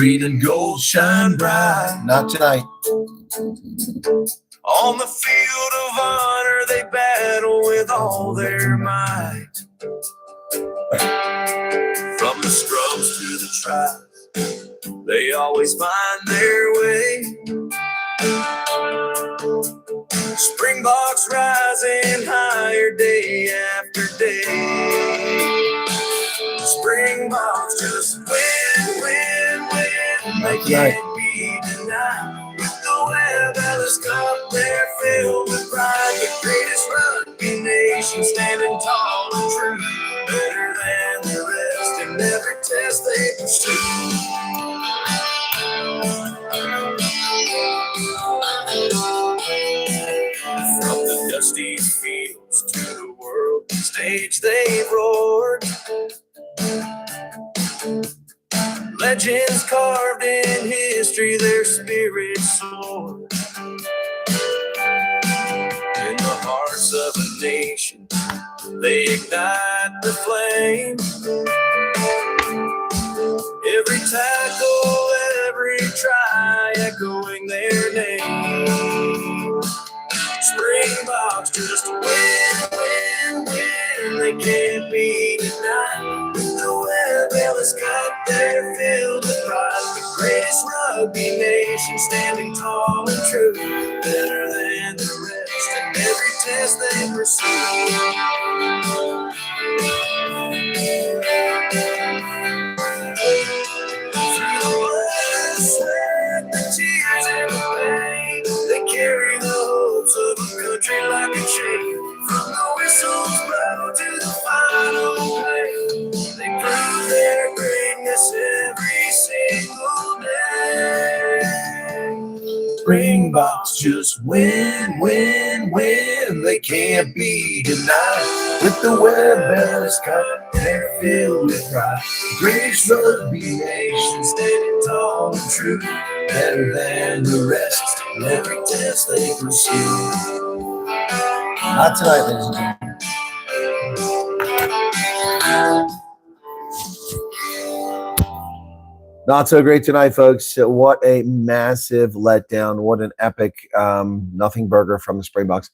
green and gold shine bright. Not tonight. On the field of honor, they battle with all their might. From the scrubs to the tribes, they always find their way. Springboks rising higher day after day. Springboks just win. They can't be denied. With the Webb Ellis Cup, they're filled with pride. The greatest rugby nation, standing tall and true, better than the rest in every test they pursue. From the dusty fields to the world stage they've roared. Legends carved in history, their spirits soar. In the hearts of a nation, they ignite the flame. Every tackle, every try, echoing their name. Springboks just win. They can't be denied. With the Webb Ellis Cup, they're filled with pride. The greatest rugby nation, standing tall and true, better than the rest in every test they pursue. The tears and the pain, they carry the hopes of a country like a chain. From the whistles blow to the final play, they prove their greatness every single day. Springboks just win. They can't be denied. With the Webb Ellis Cup, they're filled with pride. The greatest rugby nation, standing tall and true, better than the rest in every test they pursue. Not tonight, ladies and gentlemen. Not so great tonight, folks. What a massive letdown. What an epic nothing burger from the Springboks.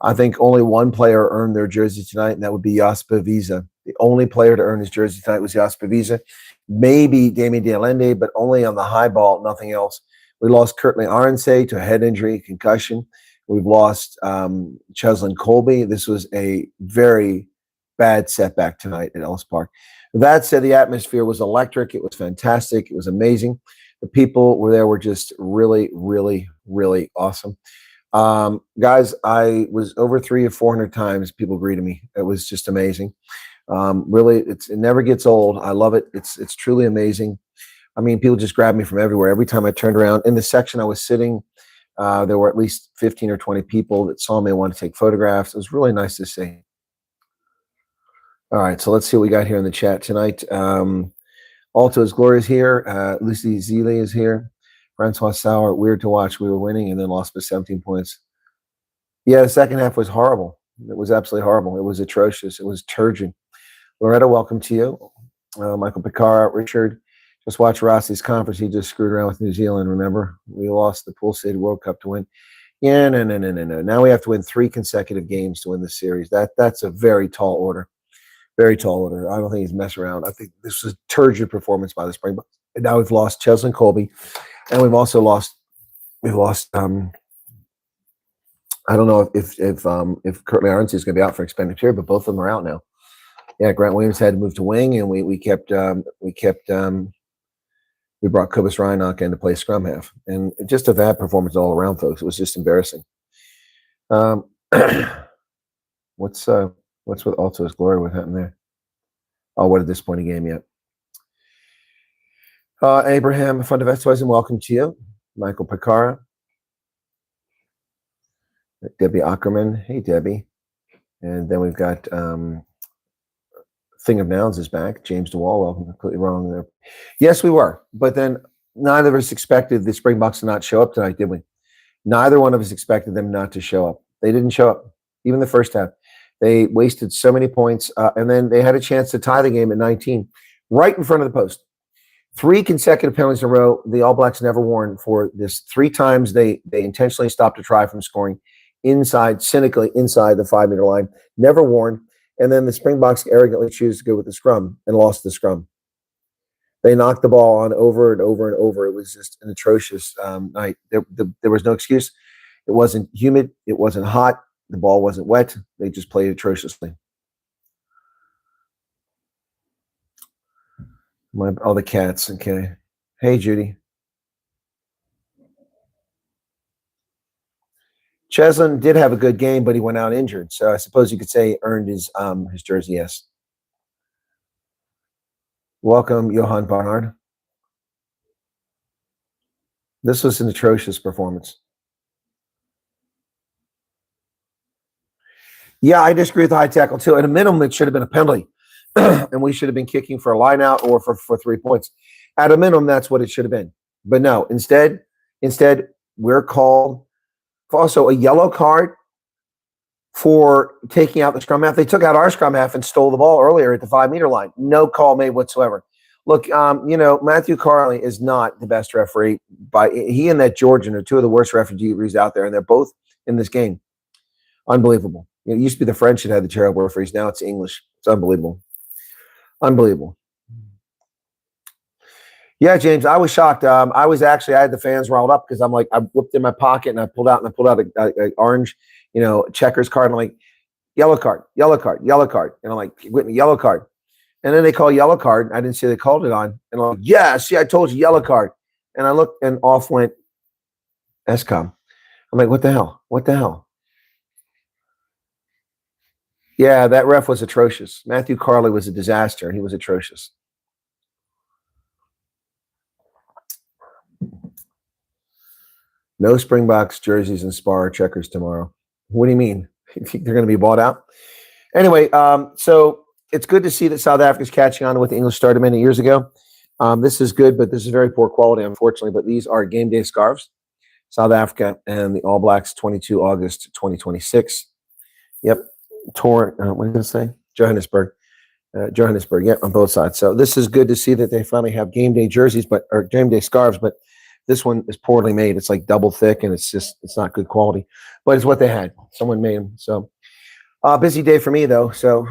I think only one player earned their jersey tonight, and that would be Jasper Wiese. The only player to earn his jersey tonight was Jasper Wiese. Maybe Damien de Allende, but only on the high ball, nothing else. We lost Kurtley Arnsay to a head injury, concussion. We've lost Cheslin Colby. This was a very bad setback tonight at Ellis Park. That said, the atmosphere was electric. It was fantastic. It was amazing. The people were there were just really, really, really awesome. Guys, I was over 300 or 400 times people greeted me. It was just amazing. Really, it never gets old. I love it. It's truly amazing. I mean, people just grabbed me from everywhere. Every time I turned around in the section I was sitting, there were at least 15 or 20 people that saw me and wanted to take photographs. It was really nice to see. All right, so let's see what we got here in the chat tonight. Alto's Glory is here. Lucy Zeeley is here. Francois Sauer, weird to watch. We were winning and then lost by 17 points. Yeah, the second half was horrible. It was absolutely horrible. It was atrocious. It was turgid. Loretta, welcome to you. Michael Picard, Richard. Just watch Rossi's conference. He just screwed around with New Zealand, remember? We lost the Pool City World Cup to win. Yeah, no. Now we have to win 3 consecutive games to win the series. That's a very tall order. Very tall order. I don't think he's messing around. I think this was a turgid performance by the Springboks. And now we've lost Cheslin Colby. And we've also lost I don't know if Kurtley Arnsay is going to be out for extended period, but both of them are out now. Yeah, Grant Williams had to move to wing, and we brought Cobus Reinach in to play scrum half. And just a bad performance all around, folks. It was just embarrassing. What's with Alto's Glory? What happened there? Oh, what a disappointing game yet. Abraham Fundavestweisen, welcome to you. Michael Picara. Debbie Ackerman. Hey, Debbie. And then we've got Thing of Nouns is back. James DeWall, welcome. Completely wrong there. Yes, we were. But then neither of us expected the Springboks to not show up tonight, did we? Neither one of us expected them not to show up. They didn't show up, even the first half. They wasted so many points, and then they had a chance to tie the game at 19, right in front of the post. 3 consecutive penalties in a row. The All Blacks never worn for this. 3 times they intentionally stopped a try from scoring cynically inside the 5-meter line. Never worn. And then the Springboks arrogantly choose to go with the scrum and lost the scrum. They knocked the ball on over and over and over. It was just an atrocious night. There was no excuse. It wasn't humid. It wasn't hot. The ball wasn't wet. They just played atrociously. All the cats. Okay. Hey, Judy. Cheslin did have a good game, but he went out injured. So I suppose you could say he earned his jersey, yes. Welcome, Johan Barnard. This was an atrocious performance. Yeah, I disagree with the high tackle, too. At a minimum, it should have been a penalty. And we should have been kicking for a line out or for 3 points. At a minimum, that's what it should have been. But no, instead, we're called for also a yellow card for taking out the scrum half. They took out our scrum half and stole the ball earlier at the 5-meter line. No call made whatsoever. Look, Matthew Carley is not the best referee. He and that Georgian are 2 of the worst referees out there, and they're both in this game. Unbelievable. It used to be the French that had the terrible referees. Now it's English. It's unbelievable. Unbelievable. Yeah, James, I was shocked. I had the fans riled up because I'm like, I whipped in my pocket and I pulled out a orange, checkers card. And I'm like, yellow card. And I'm like, Whitney, yellow card. And then they call yellow card. I didn't see they called it on. And I'm like, yeah, see, I told you, yellow card. And I looked and off went SCOM. I'm like, what the hell? Yeah, that ref was atrocious. Matthew Carley was a disaster. He was atrocious. No Springboks jerseys and Spar checkers tomorrow. What do you mean? You think they're going to be bought out? Anyway, so it's good to see that South Africa's catching on to what the English started many years ago. This is good, but this is very poor quality, unfortunately. But these are game day scarves. South Africa and the All Blacks, 22 August 2026. Yep. What did I say? Johannesburg. Yep, on both sides. So this is good to see that they finally have game day jerseys, or game day scarves, but this one is poorly made. It's like double thick, and it's not good quality. But it's what they had. Someone made them. So busy day for me, though. So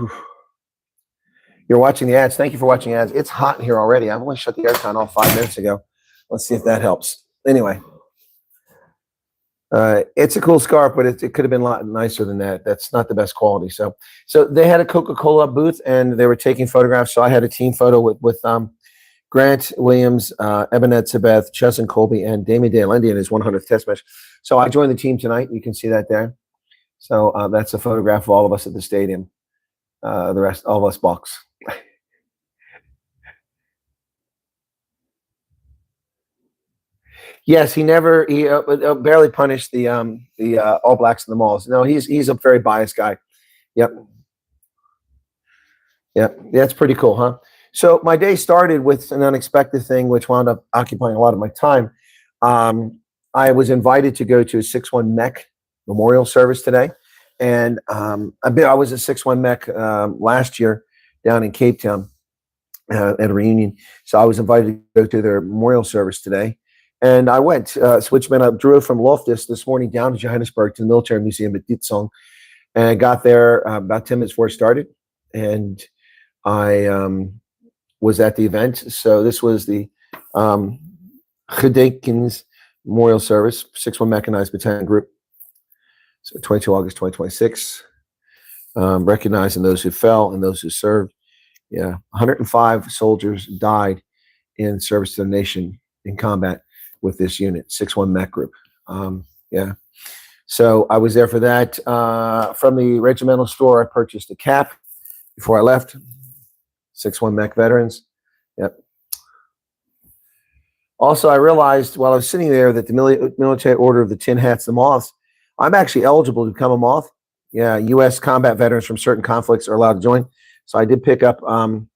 you're watching the ads. Thank you for watching ads. It's hot in here already. I've only shut the aircon off 5 minutes ago. Let's see if that helps. Anyway. It's a cool scarf, but it could have been a lot nicer than that. That's not the best quality. So they had a Coca-Cola booth, and they were taking photographs. So I had a team photo with Grant Williams, Ebenet Sabeth, Cheslin Colby, and Damien Dale-Indy in his 100th test match. So I joined the team tonight. You can see that there. So that's a photograph of all of us at the stadium. The rest, all of us Bucks. Yes, he barely punished the All Blacks in the malls. No, he's a very biased guy. Yep. That's pretty cool, huh? So my day started with an unexpected thing, which wound up occupying a lot of my time. I was invited to go to a 6-1 Mech memorial service today, and I was at 6-1 Mech last year down in Cape Town at a reunion. So I was invited to go to their memorial service today. And I went, switchman. I drove from Loftus this morning down to Johannesburg to the Military Museum at Ditsong. And I got there about 10 minutes before it started. And I was at the event. So this was the Gedenkens Memorial Service, 6-1 Mechanized Battalion Group. So 22 August 2026. Recognizing those who fell and those who served. Yeah, 105 soldiers died in service to the nation in combat with this unit, 6-1 Mech Group. Yeah. So I was there for that. From the regimental store, I purchased a cap before I left. 6-1 Mech veterans. Yep. Also, I realized while I was sitting there that the military order of the Tin Hats, the Moths, I'm actually eligible to become a Moth. Yeah, U.S. combat veterans from certain conflicts are allowed to join. So I did pick up one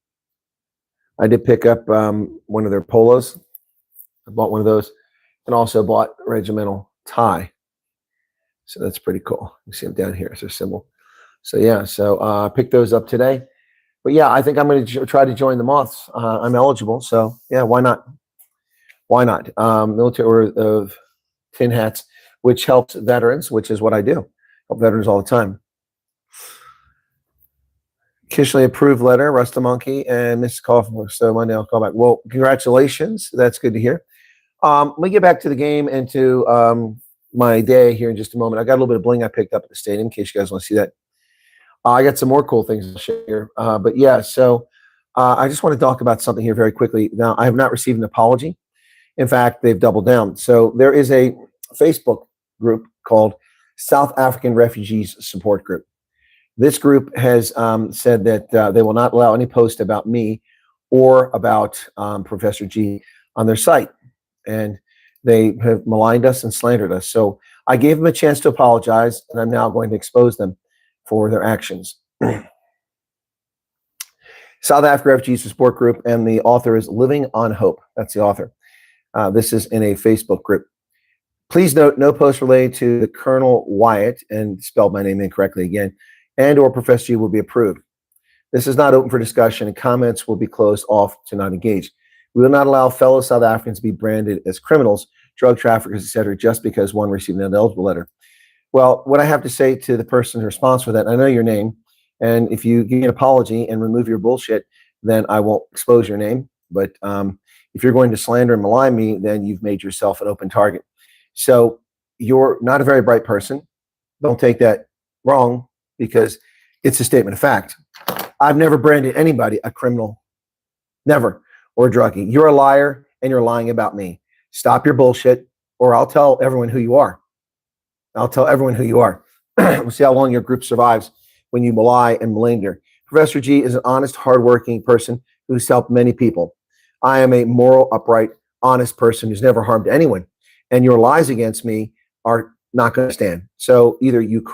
of their polos. I bought one of those, and also bought a regimental tie. So that's pretty cool. You see them down here. It's their symbol. So yeah, so I picked those up today. But yeah, I think I'm going to try to join the Moths. I'm eligible, so yeah, why not? Why not? Military of tin hats, which helps veterans, which is what I do. Help veterans all the time. Officially approved letter, Rust the Monkey, and Mrs. Coffin. So Monday I'll call back. Well, congratulations. That's good to hear. Let me get back to the game and to my day here in just a moment. I got a little bit of bling I picked up at the stadium in case you guys want to see that. I got some more cool things to share. But yeah, so I just want to talk about something here very quickly. Now, I have not received an apology. In fact, they've doubled down. So there is a Facebook group called South African Refugees Support Group. This group has said that they will not allow any post about me or about Professor G on their site. And they have maligned us and slandered us. So I gave them a chance to apologize, and I'm now going to expose them for their actions. South Africa Refugees Support Group, and the author is Living on Hope. That's the author. This is in a Facebook group. Please note, no post related to the Colonel Wyatt, and spelled my name incorrectly again, and or Professor G will be approved. This is not open for discussion, and comments will be closed off to not engage. We will not allow fellow South Africans to be branded as criminals, drug traffickers, etc., just because one received an ineligible letter. Well, what I have to say to the person responsible for that, I know your name, and if you give me an apology and remove your bullshit, then I won't expose your name. But if you're going to slander and malign me, then you've made yourself an open target. So you're not a very bright person. Don't take that wrong, because it's a statement of fact. I've never branded anybody a criminal, never, or a druggie. You're a liar, and you're lying about me. Stop your bullshit, or I'll tell everyone who you are. I'll tell everyone who you are. We'll see how long your group survives when you malign and malinger. Professor G is an honest, hardworking person who's helped many people. I am a moral, upright, honest person who's never harmed anyone. And your lies against me are not going to stand. So either you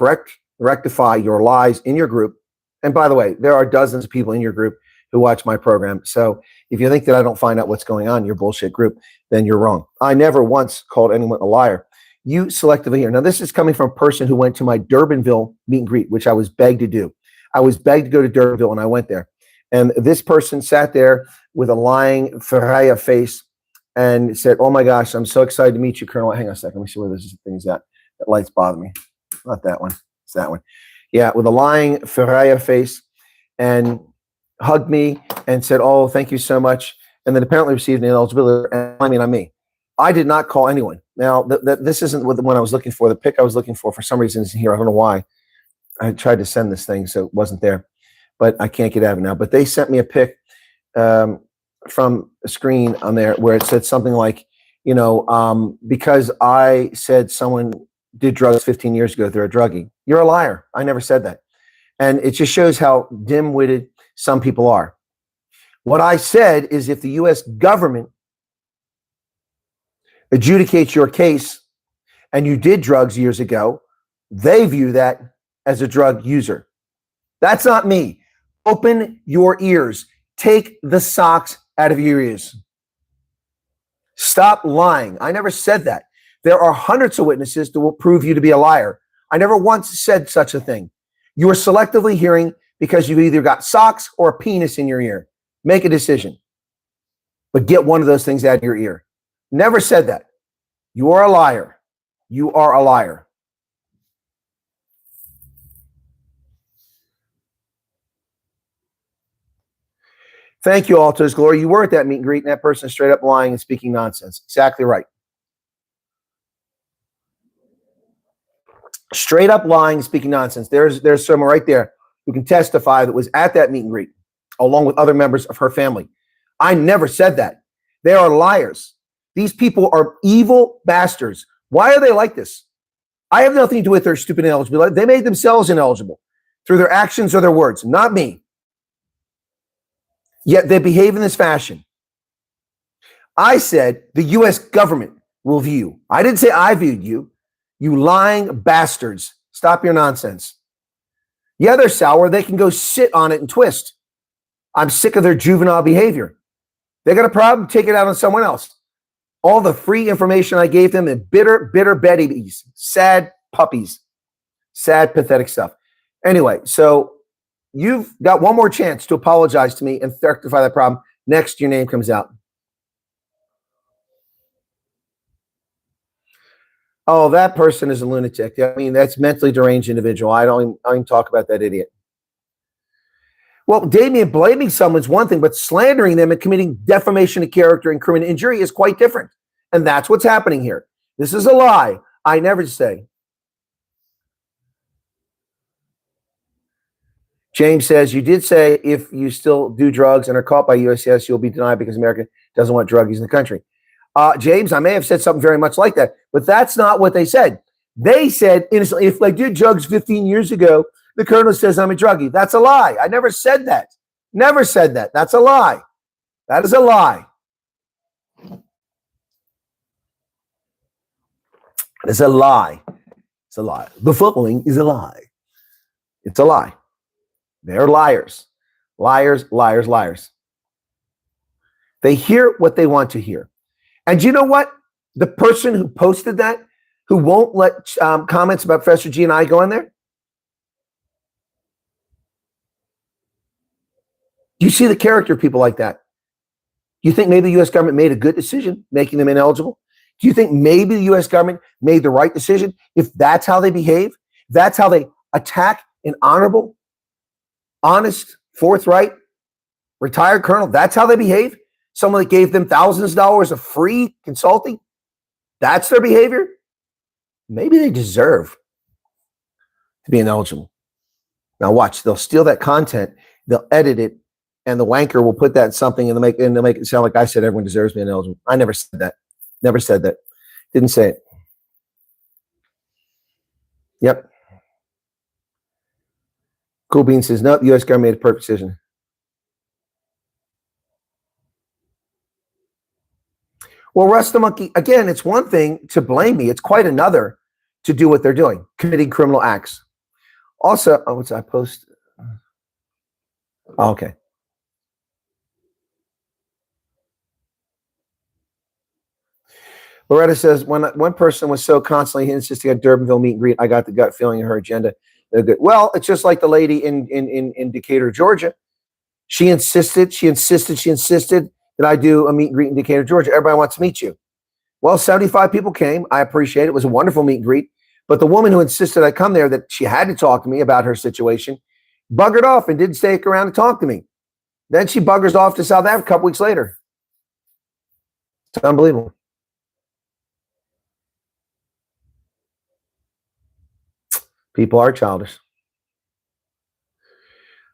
rectify your lies in your group. And by the way, there are dozens of people in your group who watch my program. So if you think that I don't find out what's going on in your bullshit group, then you're wrong. I never once called anyone a liar. You selectively hear. Now, this is coming from a person who went to my Durbanville meet and greet, which I was begged to do. I was begged to go to Durbanville, and I went there. And this person sat there with a lying Ferraya face and said, "Oh my gosh, I'm so excited to meet you, Colonel." Hang on a second. Let me see where this thing is at. That light's bother me. Not that one. It's that one. Yeah, with a lying Ferraya face, and hugged me and said, "Oh, thank you so much." And then apparently received an ineligibility. And I mean, on me. I did not call anyone. Now, this isn't the one I was looking for. The pic I was looking for some reason isn't here. I don't know why. I tried to send this thing, so it wasn't there. But I can't get out of it now. But they sent me a pic from a screen on there where it said something like, because I said someone did drugs 15 years ago, they're a druggie. You're a liar. I never said that. And it just shows how dim-witted some people are. What I said is, if the U.S. government adjudicates your case and you did drugs years ago, they view that as a drug user. That's not me. Open your ears. Take the socks out of your ears. Stop lying. I never said that. There are hundreds of witnesses that will prove you to be a liar. I never once said such a thing. You are selectively hearing because you've either got socks or a penis in your ear. Make a decision. But get one of those things out of your ear. Never said that. You are a liar. You are a liar. Thank you all to His glory. You were at that meet and greet, and that person is straight up lying and speaking nonsense. Exactly right. Straight up lying and speaking nonsense. There's someone right there who can testify that was at that meet and greet, along with other members of her family. I never said that. They are liars. These people are evil bastards. Why are they like this? I have nothing to do with their stupid ineligibility. They made themselves ineligible through their actions or their words, not me. Yet they behave in this fashion. I said the U.S. government will view you. I didn't say I viewed you. You lying bastards. Stop your nonsense. Yeah, they're sour. They can go sit on it and twist. I'm sick of their juvenile behavior. They got a problem, take it out on someone else. All the free information I gave them, and bitter Betty's, sad puppies, sad, pathetic stuff. Anyway, so you've got one more chance to apologize to me and rectify that problem. Next, your name comes out. Oh, that person is a lunatic. I mean, that's mentally deranged individual. I don't even talk about that idiot. Well, Damien, blaming someone's one thing, but slandering them and committing defamation of character and criminal injury is quite different. And that's what's happening here. This is a lie. I never say. James says, you did say if you still do drugs and are caught by USCIS, you'll be denied because America doesn't want druggies in the country. James, I may have said something very much like that, but that's not what they said. They said, innocently, if I did drugs 15 years ago, the colonel says I'm a druggie. That's a lie. I never said that. Never said that. That's a lie. That is a lie. It's a lie. It's a lie. The following is a lie. It's a lie. They're liars. Liars, liars, liars. They hear what they want to hear. And you know what? The person who posted that, who won't let comments about Professor G and I go in there, do you see the character of people like that? Do you think maybe the U.S. government made a good decision making them ineligible? Do you think maybe the U.S. government made the right decision if that's how they behave? That's how they attack an honorable, honest, forthright, retired colonel? That's how they behave? Someone that gave them thousands of dollars of free consulting? That's their behavior? Maybe they deserve to be ineligible. Now watch, they'll steal that content, they'll edit it, and the wanker will put that in something and they'll make it sound like I said everyone deserves to be ineligible. I never said that. Never said that. Didn't say it. Yep. Cool Bean says, nope, the U.S. government made a perfect decision. Well, Russ the Monkey, again, it's one thing to blame me. It's quite another to do what they're doing, committing criminal acts. Also, what's I post? Oh, okay. Loretta says, when one person was so constantly insisting at Durbanville meet and greet, I got the gut feeling of her agenda. They're good. Well, it's just like the lady in Decatur, Georgia. She insisted that I do a meet and greet in Decatur, Georgia. Everybody wants to meet you. Well, 75 people came. I appreciate it. It was a wonderful meet and greet. But the woman who insisted I come there, that she had to talk to me about her situation, buggered off and didn't stay around to talk to me. Then she buggers off to South Africa a couple weeks later. It's unbelievable. People are childish.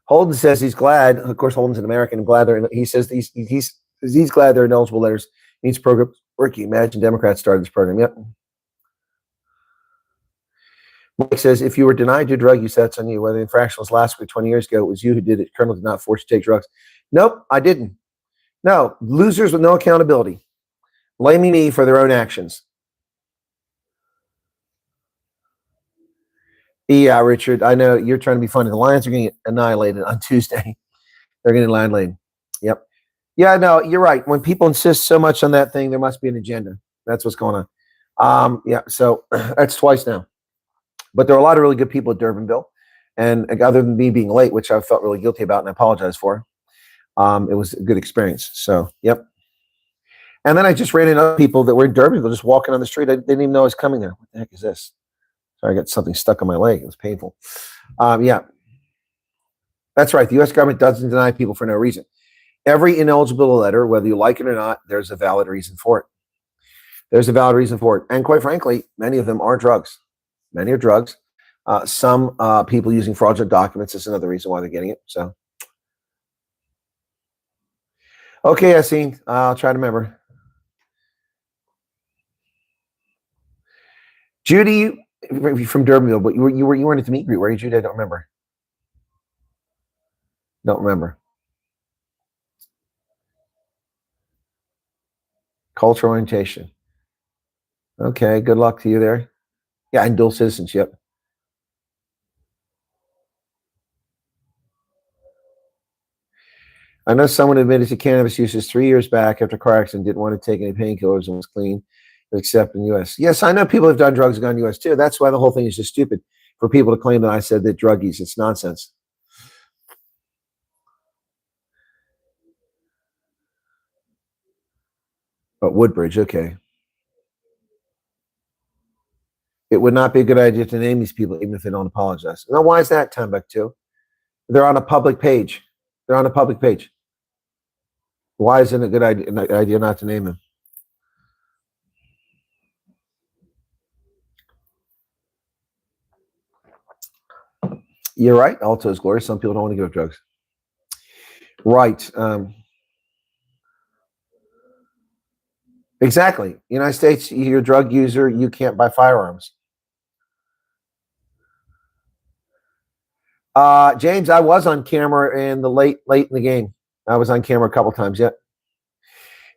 Holden says he's glad. Of course, Holden's an American. I'm glad he says he's glad they're ineligible letters. Needs program working. Imagine Democrats started this program. Yep. Mike says, if you were denied your drug use, that's on you. Whether the infraction was last week, 20 years ago, it was you who did it. Colonel did not force you to take drugs. Nope, I didn't. No, losers with no accountability, blaming me for their own actions. Yeah, Richard, I know you're trying to be funny. The Lions are going to get annihilated on Tuesday. They're going to annihilate. Yep. Yeah, no, you're right. When people insist so much on that thing, there must be an agenda. That's what's going on. Yeah, so that's twice now. But there are a lot of really good people at Durbanville. And other than me being late, which I felt really guilty about and I apologize for, it was a good experience. So, yep. And then I just ran into other people that were in Durbanville just walking on the street. I didn't even know I was coming there. What the heck is this? Sorry, I got something stuck on my leg. It was painful. Yeah. That's right. The U.S. government doesn't deny people for no reason. Every ineligible letter, whether you like it or not, there's a valid reason for it. There's a valid reason for it. And quite frankly, many of them are drugs. Many are drugs. Some people using fraudulent documents is another reason why they're getting it. So, okay, Yassine, I'll try to remember. Judy from Durbanville, but you weren't at the meet and greet, were you, Judy? I don't remember. Don't remember. Cultural orientation. Okay, good luck to you there. Yeah, and dual citizenship. I know someone admitted to cannabis uses 3 years back after a car accident, didn't want to take any painkillers and was clean, except in the U.S. Yes, I know people have done drugs and gone to the U.S. too. That's why the whole thing is just stupid for people to claim that I said that drug use. It's nonsense. But Woodbridge, okay. It would not be a good idea to name these people even if they don't apologize. Now, why is that, Timbuktu? They're on a public page. They're on a public page. Why isn't it a good idea not to name them? You're right. Also, is glory. Some people don't want to give up drugs. Right. Exactly. United States, you're a drug user. You can't buy firearms. James, I was on camera in the late in the game. I was on camera a couple times. Yeah.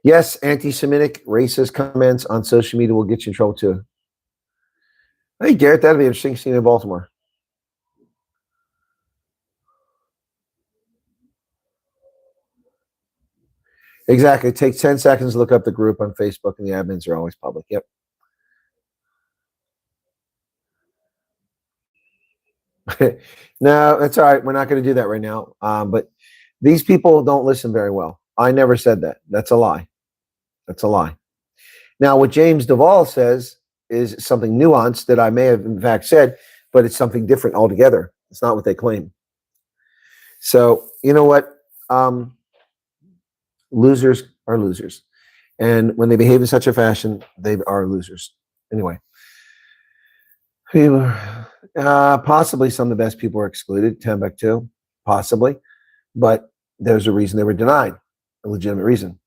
Yes, anti-Semitic, racist comments on social media will get you in trouble too. Hey, Garrett, that'd be interesting seeing in Baltimore. Exactly. It takes 10 seconds to look up the group on Facebook, and the admins are always public. Yep. No, that's all right. We're not going to do that right now. But these people don't listen very well. I never said that. That's a lie. That's a lie. Now, what James Duvall says is something nuanced that I may have in fact said, but it's something different altogether. It's not what they claim. So, you know what? Losers are losers. And when they behave in such a fashion, they are losers. Anyway. Possibly some of the best people were excluded, Timbuktu, possibly. But there's a reason they were denied, a legitimate reason.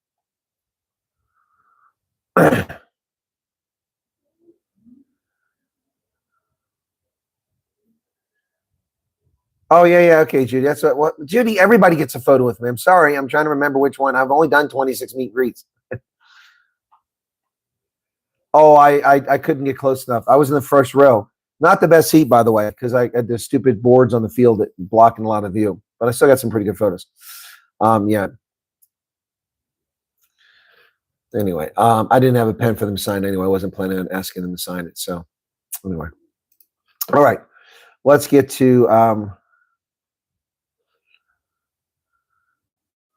Oh, yeah, okay, Judy. That's what Judy, everybody gets a photo with me. I'm sorry. I'm trying to remember which one. I've only done 26 meet and greets. Oh, I couldn't get close enough. I was in the first row. Not the best seat, by the way, because I had the stupid boards on the field that blocking a lot of view. But I still got some pretty good photos. Yeah. Anyway, I didn't have a pen for them to sign anyway. I wasn't planning on asking them to sign it. So anyway. All right. Let's get to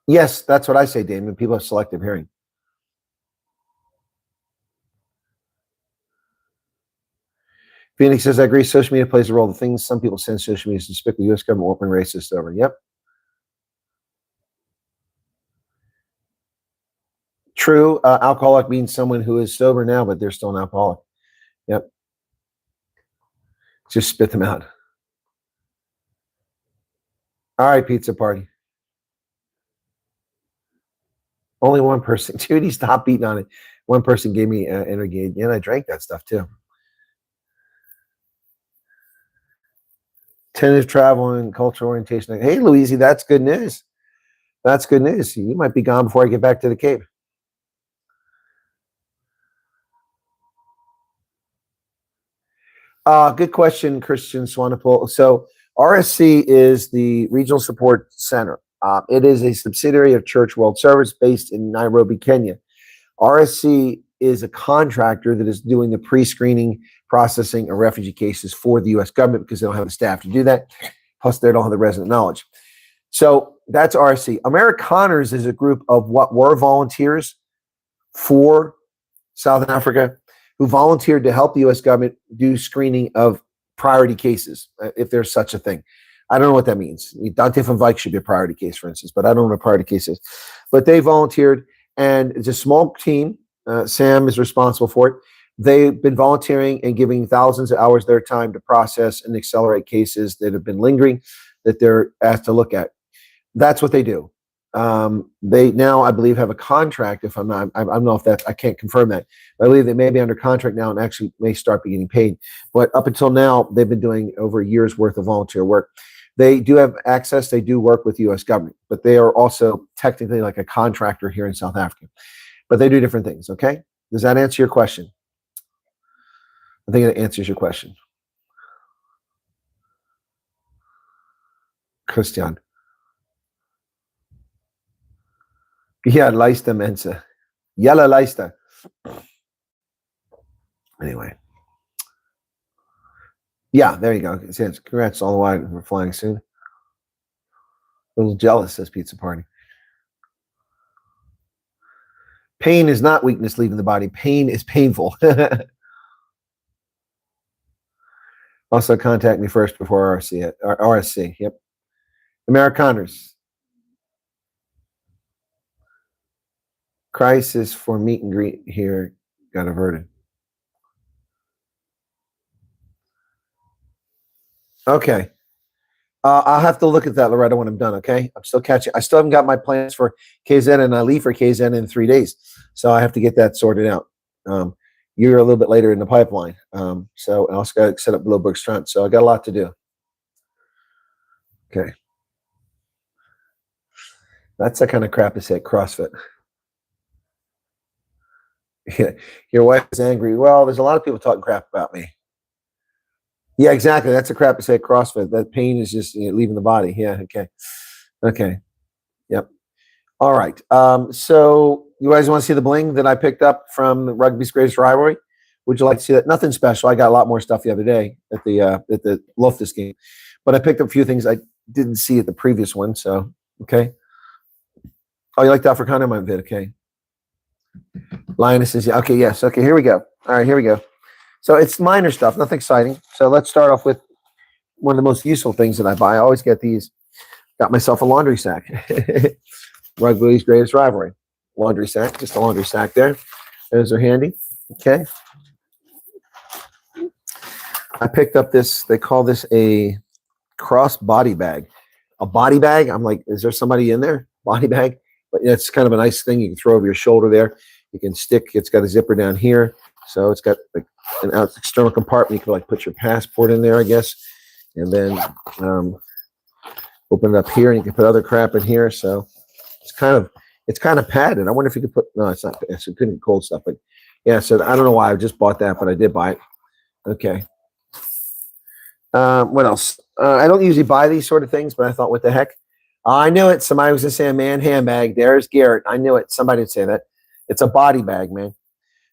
yes, that's what I say, Damon. People have selective hearing. Phoenix says, I agree. Social media plays a role. The things some people say social media is despicable. U.S. government will bring racist over. Yep. True. Alcoholic means someone who is sober now, but they're still an alcoholic. Yep. Just spit them out. All right, pizza party. Only one person. Judy, stop beating on it. One person gave me Energade, and I drank that stuff too. Tentative travel and cultural orientation. Hey, Louise, that's good news. That's good news. You might be gone before I get back to the Cape. Good question, Christian Swanepoel. So RSC is the Regional Support Center. It is a subsidiary of Church World Service based in Nairobi, Kenya. RSC is a contractor that is doing the pre-screening processing of refugee cases for the U.S. government because they don't have the staff to do that. Plus, they don't have the resident knowledge. So that's RSC. Amerikaners is a group of what were volunteers for South Africa who volunteered to help the U.S. government do screening of priority cases, if there's such a thing. I don't know what that means. Dante van Wyk should be a priority case, for instance, but I don't know what a priority case is. But they volunteered, and it's a small team. Sam is responsible for it. They've been volunteering and giving thousands of hours of their time to process and accelerate cases that have been lingering that they're asked to look at. That's what they do. They now, I believe, have a contract. If I'm not, I don't know if that's, I can't confirm that. I believe they may be under contract now and actually may start be getting paid. But up until now, they've been doing over a year's worth of volunteer work. They do have access. They do work with the U.S. government, but they are also technically like a contractor here in South Africa. But they do different things. Okay, does that answer your question? I think it answers your question, Christian. Yeah, Leicester Mensa. Yellow Leicester. Anyway. Yeah, there you go. It says, congrats all the way. We're flying soon. A little jealous, says Pizza Party. Pain is not weakness leaving the body. Pain is painful. Also, contact me first before RSC. Yep. Americaners. Crisis for meet and greet here got averted. Okay. I'll have to look at that, Loretta, when I'm done, okay? I'm still catching. I still haven't got my plans for KZ, and I leave for KZ in 3 days. So I have to get that sorted out. You're a little bit later in the pipeline. So I also got to set up Blowbook Strength. So I got a lot to do. Okay. That's the kind of crap to say CrossFit. Your wife is angry. Well, there's a lot of people talking crap about me. Yeah, exactly. That's a crap to say CrossFit. That pain is just leaving the body. Yeah, okay. Okay. Yep. All right. So you guys want to see the bling that I picked up from Rugby's Greatest Rivalry? Would you like to see that? Nothing special. I got a lot more stuff the other day at the Loftus game. But I picked up a few things I didn't see at the previous one. So, okay. Oh, you like the Africana? My vid, okay. Lioness says, yeah. Okay, yes. Okay, here we go. All right, here we go. So it's minor stuff, nothing exciting. So let's start off with one of the most useful things that I buy. I always get these. Got myself a laundry sack. Rugby's Greatest Rivalry. Laundry sack, just a laundry sack there. Those are handy. Okay. I picked up this, they call this a cross body bag. A body bag? I'm like, is there somebody in there? Body bag? But it's kind of a nice thing you can throw over your shoulder there. You can stick, it's got a zipper down here. So it's got like an external compartment. You can like put your passport in there, I guess. And then open it up here, and you can put other crap in here. So it's kind of padded. I wonder if you could put, no, it's not, it's couldn't cold stuff, but yeah, so I don't know why I just bought that, but I did buy it. Okay. What else? I don't usually buy these sort of things, but I thought, what the heck? I knew it. Somebody was going to say a man handbag. There's Garrett. I knew it. Somebody would say that. It's a body bag, man.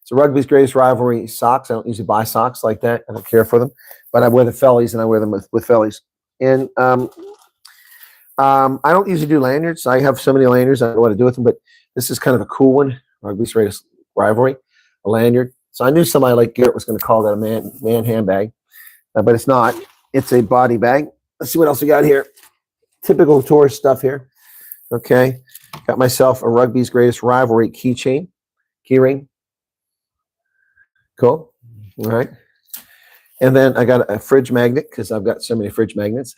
So Rugby's Greatest Rivalry socks. I don't usually buy socks like that. I don't care for them, but I wear the fellies, and I wear them with fellies. And I don't usually do lanyards. I have so many lanyards. I don't know what to do with them, but this is kind of a cool one. Rugby's Greatest Rivalry, a lanyard. So I knew somebody like Garrett was going to call that a man handbag, but it's not. It's a body bag. Let's see what else we got here. Typical tourist stuff here. Okay. Got myself a Rugby's Greatest Rivalry keychain, keyring. Cool. All right. And then I got a fridge magnet because I've got so many fridge magnets.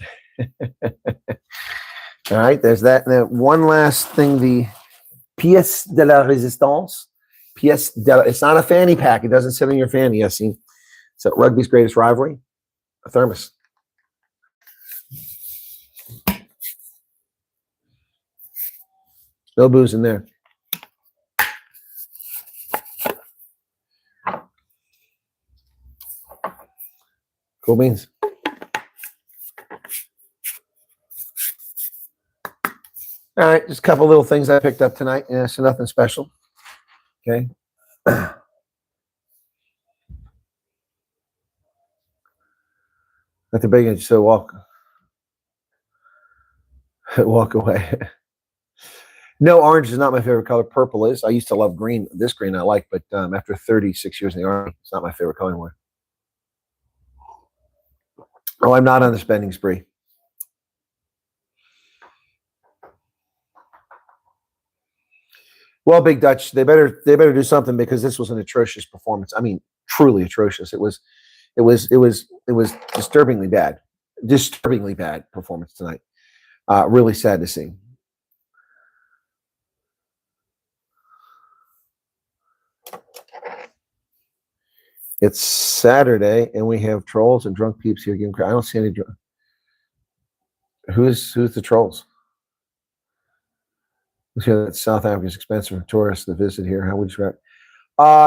All right. There's that. And then one last thing, the pièce de la résistance. It's not a fanny pack. It doesn't sit in your fanny, yes. See? So Rugby's Greatest Rivalry, a thermos. No booze in there. Cool beans. All right, just a couple little things I picked up tonight. Yeah, so nothing special. Okay. Not the big, so walk away. No, orange is not my favorite color. Purple is. I used to love green. This green I like, but after 36 years in the Army, it's not my favorite color anymore. Oh, I'm not on the spending spree. Well, Big Dutch, they better do something, because this was an atrocious performance. I mean, truly atrocious. It was disturbingly bad. Disturbingly bad performance tonight. Really sad to see. It's Saturday, and we have trolls and drunk peeps here giving credit. I don't see any drunk. Who's the trolls? Let's hear that South Africa is expensive for tourists to visit here. How would you describe?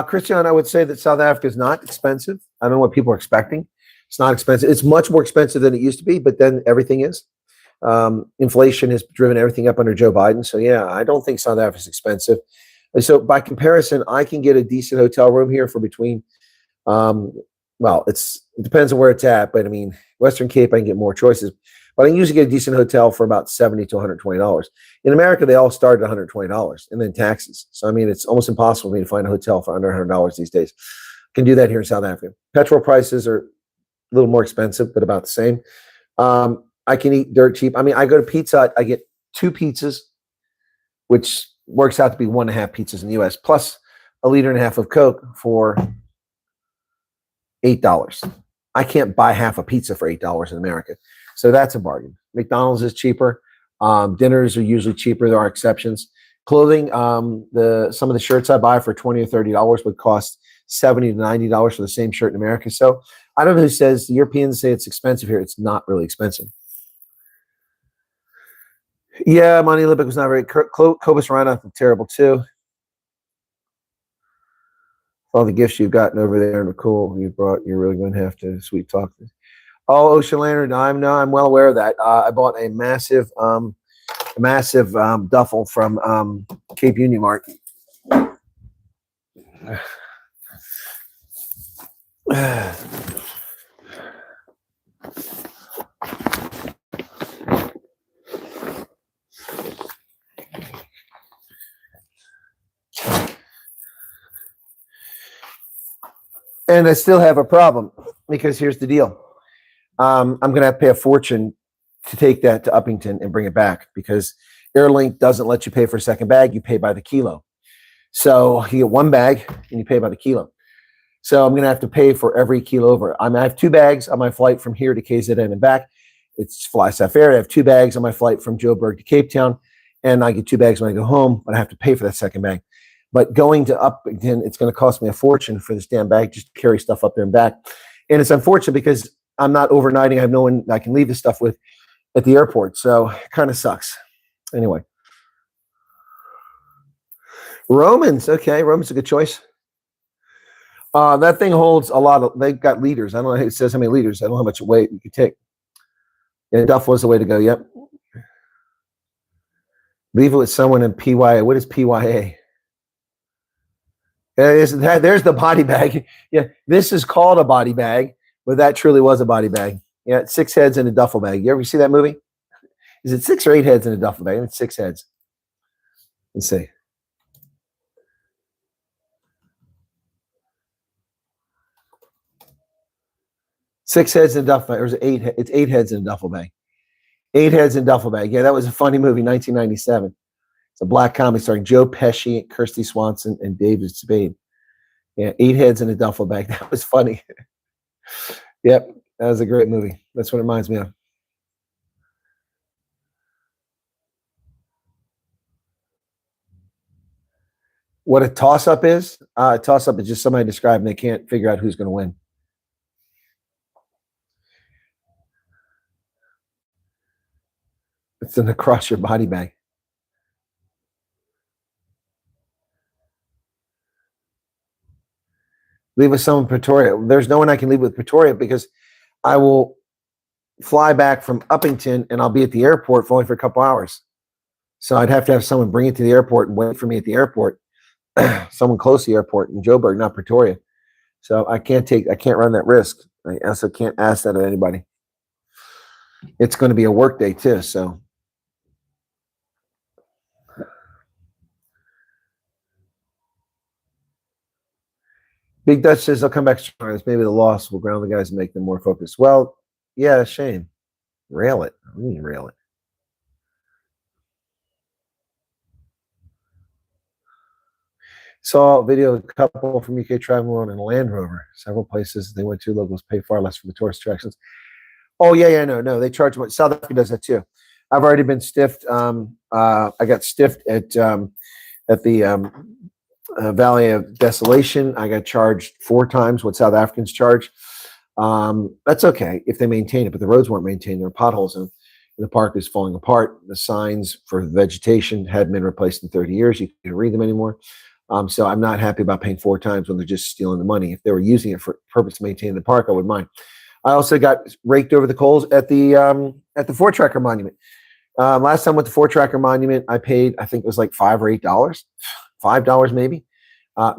Christian, I would say that South Africa is not expensive. I don't know what people are expecting. It's not expensive. It's much more expensive than it used to be, but then everything is. Inflation has driven everything up under Joe Biden. So, yeah, I don't think South Africa is expensive. And so, by comparison, I can get a decent hotel room here for between well, it depends on where it's at, but I mean, Western Cape, I can get more choices. But I can usually get a decent hotel for about $70 to $120. In America, they all start at $120 and then taxes. So, I mean, it's almost impossible for me to find a hotel for under $100 these days. Can do that here in South Africa. Petrol prices are a little more expensive, but about the same. I can eat dirt cheap. I mean, I go to Pizza Hut, I get 2 pizzas, which works out to be 1.5 pizzas in the US, plus a liter and a half of Coke for $8. I can't buy half a pizza for $8 in America. So that's a bargain. McDonald's is cheaper. Dinners are usually cheaper. There are exceptions. Clothing, some of the shirts I buy for $20 or $30 would cost $70 to $90 for the same shirt in America. So I don't know who says the Europeans say it's expensive here. It's not really expensive. Yeah, Money Olympic was not very. Cobus Rhinoff was terrible too. All the gifts you've gotten over there and the cool you brought, you're really going to have to sweet talk. Oh, Ocean Lantern, I'm well aware of that. I bought a massive duffel from Cape Union Mart. And I still have a problem because here's the deal. I'm going to have to pay a fortune to take that to Uppington and bring it back because Airlink doesn't let you pay for a second bag. You pay by the kilo. So you get 1 bag and you pay by the kilo. So I'm going to have to pay for every kilo over. I have 2 bags on my flight from here to KZN and back. It's Fly Safari. I have 2 bags on my flight from Joburg to Cape Town, and I get 2 bags when I go home, but I have to pay for that second bag. But going to Uppington, it's going to cost me a fortune for this damn bag just to carry stuff up there and back. And it's unfortunate because I'm not overnighting. I have no one I can leave this stuff with at the airport. So it kind of sucks. Anyway. Romans. Okay, Romans is a good choice. That thing holds a lot of, they've got liters. I don't know. It says how many liters. I don't know how much weight you can take. Yeah, duffel is the way to go. Yep. Leave it with someone in PYA. What is PYA? There's the body bag. Yeah, this is called a body bag, but that truly was a body bag. Yeah, 6 heads in a duffel bag. You ever see that movie? Is it 6 or 8 heads in a duffel bag? It's 6 heads. Let's see. Six heads in a duffel bag. Or is it 8? It's 8 heads in a duffel bag. 8 heads in a duffel bag. Yeah, that was a funny movie, 1997. It's a black comedy starring Joe Pesci, Kirsty Swanson, and David Spade. Yeah, 8 heads in a duffel bag. That was funny. Yep, that was a great movie. That's what it reminds me of. What a toss-up is? A toss-up is just somebody describing they can't figure out who's going to win. It's an across your body bag. Leave with someone in Pretoria. There's no one I can leave with Pretoria because I will fly back from Uppington and I'll be at the airport for only for a couple hours. So I'd have to have someone bring it to the airport and wait for me at the airport. Someone close to the airport in Joburg, not Pretoria. So I can't run that risk. I also can't ask that of anybody. It's going to be a work day too, so. Big Dutch says they'll come back stronger. Maybe the loss will ground the guys and make them more focused. Well, yeah, shame. Rail it. I mean, rail it. Saw a video of a couple from UK traveling in a Land Rover. Several places they went to, locals pay far less for the tourist attractions. Oh, yeah, no. They charge much. South Africa does that too. I've already been stiffed. I got stiffed at the Valley of Desolation. I got charged 4 times what South Africans charge. That's okay if they maintain it, but the roads weren't maintained. There were potholes and the park is falling apart. The signs for vegetation hadn't been replaced in 30 years. You can't read them anymore. So I'm not happy about paying 4 times when they're just stealing the money. If they were using it for purpose to maintain the park, I wouldn't mind. I also got raked over the coals at the Four Tracker Monument. Last time with the Four Tracker Monument, I paid, I think it was like $5 or $8, $5 maybe.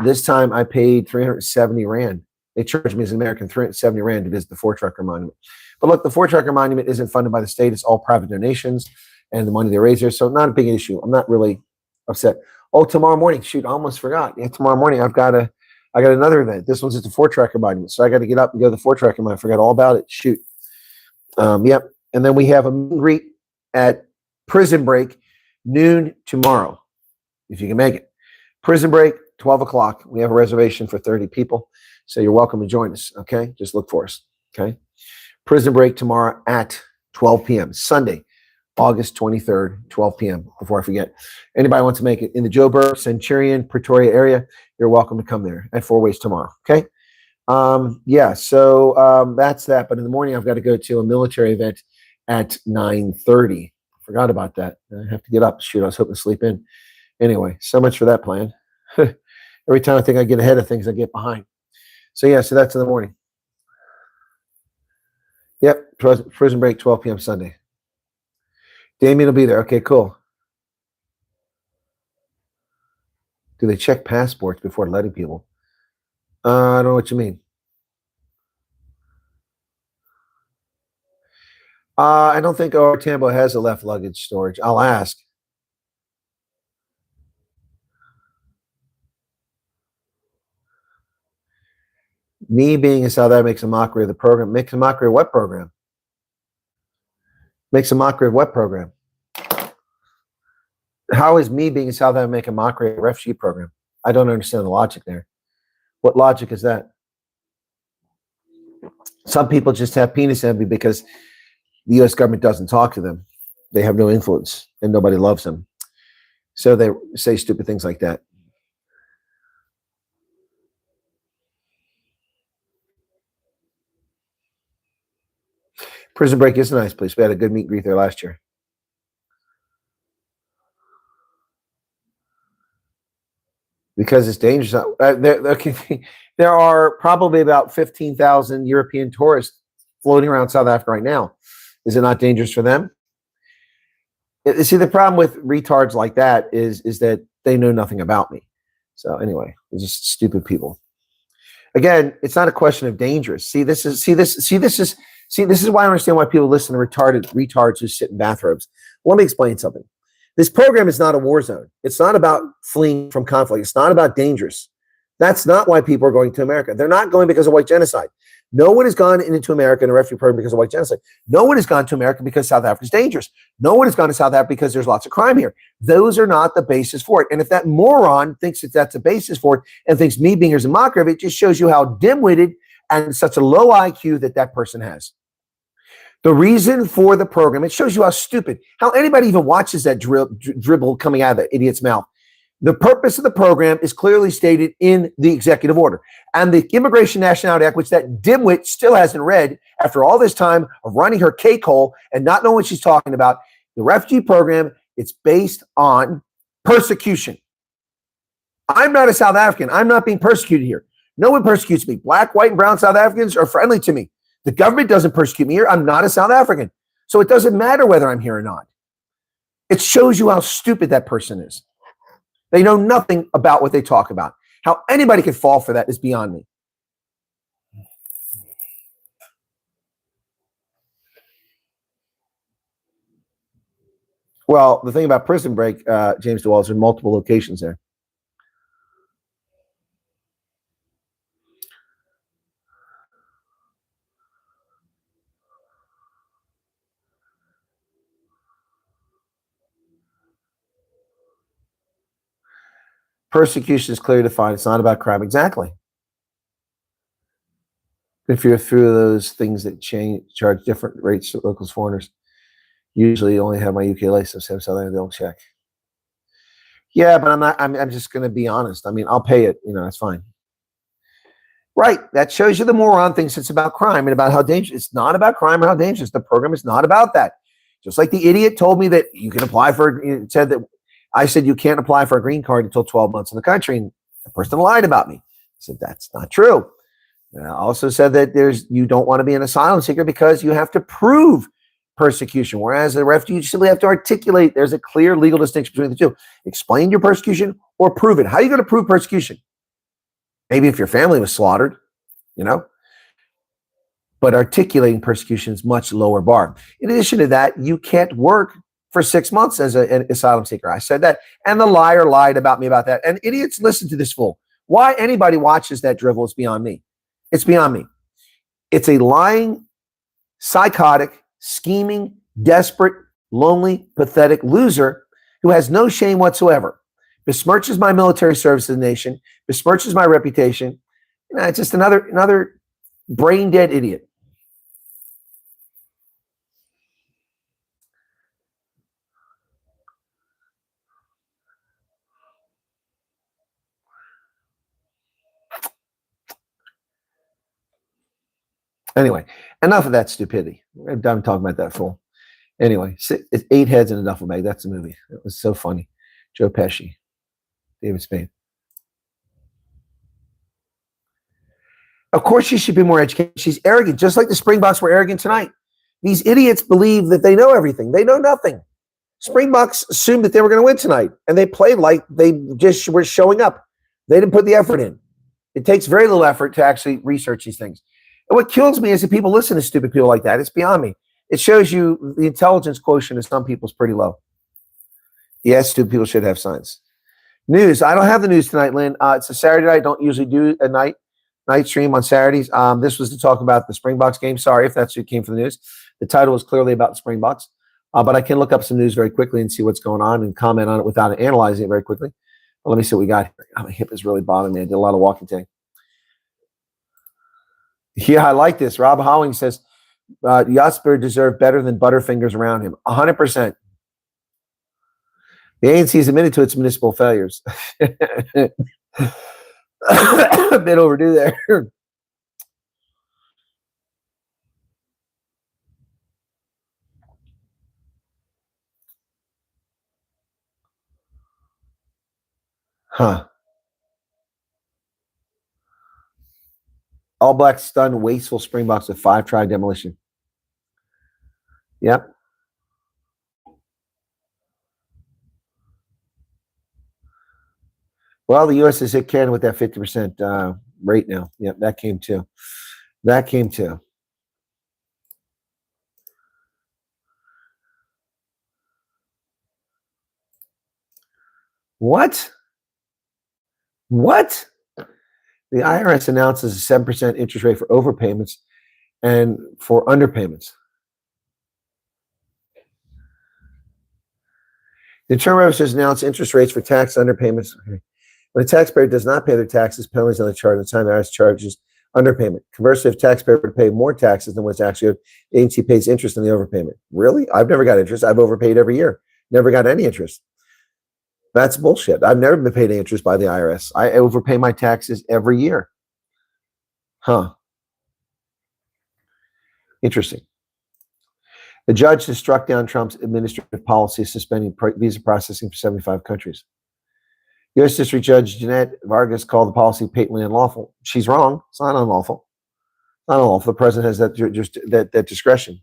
This time I paid 370 Rand. They charge me as an American 370 Rand to visit the Four Trucker Monument. But look, the Four Trucker Monument isn't funded by the state. It's all private donations and the money they raise there. So not a big issue. I'm not really upset. Oh, tomorrow morning. Shoot, I almost forgot. Yeah, tomorrow morning I got another event. This one's at the Four Trucker Monument. So I got to get up and go to the Four Trucker Monument. I forgot all about it. Shoot. Yep. And then we have a meet and greet at Prison Break, noon tomorrow, if you can make it. Prison Break, 12 o'clock. We have a reservation for 30 people. So you're welcome to join us, okay? Just look for us, okay? Prison Break tomorrow at 12 p.m. Sunday, August 23rd, 12 p.m., before I forget. Anybody wants to make it in the Joburg, Centurion, Pretoria area, you're welcome to come there at Four Ways tomorrow, okay? So that's that. But in the morning, I've got to go to a military event at 9:30. Forgot about that. I have to get up. Shoot, I was hoping to sleep in. Anyway, so much for that plan. Every time I think I get ahead of things, I get behind. So yeah, so that's in the morning. Yep, Prison Break, 12 p.m. Sunday. Damien will be there. Okay, cool. Do they check passports before letting people? I don't know what you mean. I don't think OR Tambo has a left luggage storage. I'll ask. Me being in South Africa makes a mockery of the program. Makes a mockery of what program? Makes a mockery of what program? How is me being in South Africa make a mockery of the refugee program? I don't understand the logic there. What logic is that? Some people just have penis envy because the U.S. government doesn't talk to them. They have no influence and nobody loves them. So they say stupid things like that. Prison Break is a nice place. We had a good meet and greet there last year. Because it's dangerous. There are probably about 15,000 European tourists floating around South Africa right now. Is it not dangerous for them? See, the problem with retards like that is that they know nothing about me. So anyway, they're just stupid people. Again, it's not a question of dangerous. This is why I understand why people listen to retards who sit in bathrobes. Let me explain something. This program is not a war zone. It's not about fleeing from conflict. It's not about dangerous. That's not why people are going to America. They're not going because of white genocide. No one has gone into America in a refugee program because of white genocide. No one has gone to America because South Africa is dangerous. No one has gone to South Africa because there's lots of crime here. Those are not the basis for it. And if that moron thinks that that's a basis for it and thinks me being here is a mockery of it, just shows you how dim-witted and such a low IQ that person has. The reason for the program, it shows you how stupid, how anybody even watches that dribble coming out of that idiot's mouth. The purpose of the program is clearly stated in the executive order. And the Immigration Nationality Act, which that dimwit still hasn't read after all this time of running her cake hole and not knowing what she's talking about, the refugee program, it's based on persecution. I'm not a South African. I'm not being persecuted here. No one persecutes me. Black, white, and brown South Africans are friendly to me. The government doesn't persecute me here. I'm not a South African. So it doesn't matter whether I'm here or not. It shows you how stupid that person is. They know nothing about what they talk about. How anybody could fall for that is beyond me. Well, the thing about Prison Break, James DeWall, is there are multiple locations there. Persecution is clearly defined. It's not about crime. Exactly. If you're through those things that charge different rates to locals, foreigners, usually only have my UK license, so they don't check. Yeah, but I'm not. I'm just going to be honest. I mean, I'll pay it. That's fine. Right. That shows you the moron thinks it's about crime and about how dangerous. It's not about crime or how dangerous. The program is not about that. Just like the idiot told me that you can apply for. Said that. I said, you can't apply for a green card until 12 months in the country. And the person lied about me. I said, that's not true. And I also said that you don't want to be an asylum seeker because you have to prove persecution. Whereas a refugee, you simply have to articulate. There's a clear legal distinction between the two. Explain your persecution or prove it. How are you going to prove persecution? Maybe if your family was slaughtered. you know? But articulating persecution is much lower bar. In addition to that, you can't work for 6 months as an asylum seeker. I said that. And the liar lied about me about that. And idiots listen to this fool. Why anybody watches that drivel is beyond me. It's beyond me. It's a lying, psychotic, scheming, desperate, lonely, pathetic loser who has no shame whatsoever. Besmirches my military service to the nation, besmirches my reputation. It's just another brain dead idiot. Anyway, enough of that stupidity. I'm done talking about that fool. Anyway, it's 8 heads in a duffel bag. That's the movie. It was so funny. Joe Pesci, David Spade. Of course, she should be more educated. She's arrogant, just like the Springboks were arrogant tonight. These idiots believe that they know everything. They know nothing. Springboks assumed that they were going to win tonight, and they played like they just were showing up. They didn't put the effort in. It takes very little effort to actually research these things. And what kills me is that people listen to stupid people like that. It's beyond me. It shows you the intelligence quotient of some people is pretty low. Yes, stupid people should have science. News. I don't have the news tonight, Lynn. It's a Saturday night. I don't usually do a night stream on Saturdays. This was to talk about the Springboks game. Sorry if that's what came from the news. The title was clearly about the Springboks. But I can look up some news very quickly and see what's going on and comment on it without analyzing it very quickly. But let me see what we got here. My hip is really bothering me. I did a lot of walking today. Yeah, I like this. Rob Howing says, Jasper deserved better than Butterfingers around him. 100%. The ANC has admitted to its municipal failures. A bit overdue there. Huh. All Blacks stunned wasteful Springboks with 5-try demolition. Yep. Well, the U.S. has hit Canada with that 50% rate now. Yep, that came too. That came too. What? What? The IRS announces a 7% interest rate for overpayments and for underpayments. The Internal Revenue Service announced interest rates for tax underpayments. When a taxpayer does not pay their taxes, penalties on the charge at the time the IRS charges underpayment. Conversely, if a taxpayer would pay more taxes than what's actually owed, the agency pays interest on the overpayment. Really? I've never got interest. I've overpaid every year. Never got any interest. That's bullshit. I've never been paid interest by the IRS. I overpay my taxes every year. Huh. Interesting. The judge has struck down Trump's administrative policy suspending visa processing for 75 countries. U.S. District Judge Jeanette Vargas called the policy patently unlawful. She's wrong. It's not unlawful. It's not unlawful. The president has that discretion.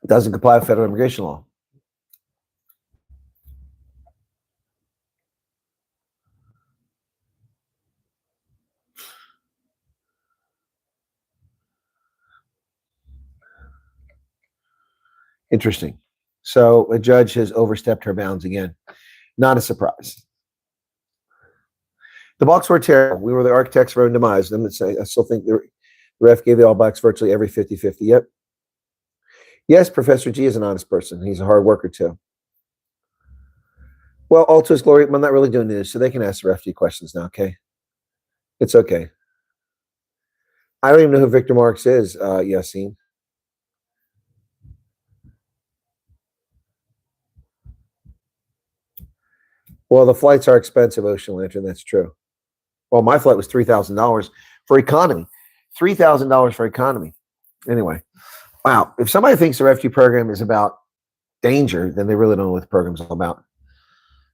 It doesn't comply with federal immigration law. Interesting. So a judge has overstepped her bounds again. Not a surprise. The Bucks were terrible. We were the architects of our own demise. I still think the ref gave the All Blacks virtually every 50-50. Yep. Yes, Professor G is an honest person. He's a hard worker too. Well, all to his glory, I'm not really doing this, so they can ask the ref a few questions now, okay? It's okay. I don't even know who Victor Marks is, Yassine. Well, the flights are expensive, Ocean Lantern. That's true. Well, my flight was $3,000 for economy. $3,000 for economy. Anyway, wow. If somebody thinks the refugee program is about danger, then they really don't know what the program's all about.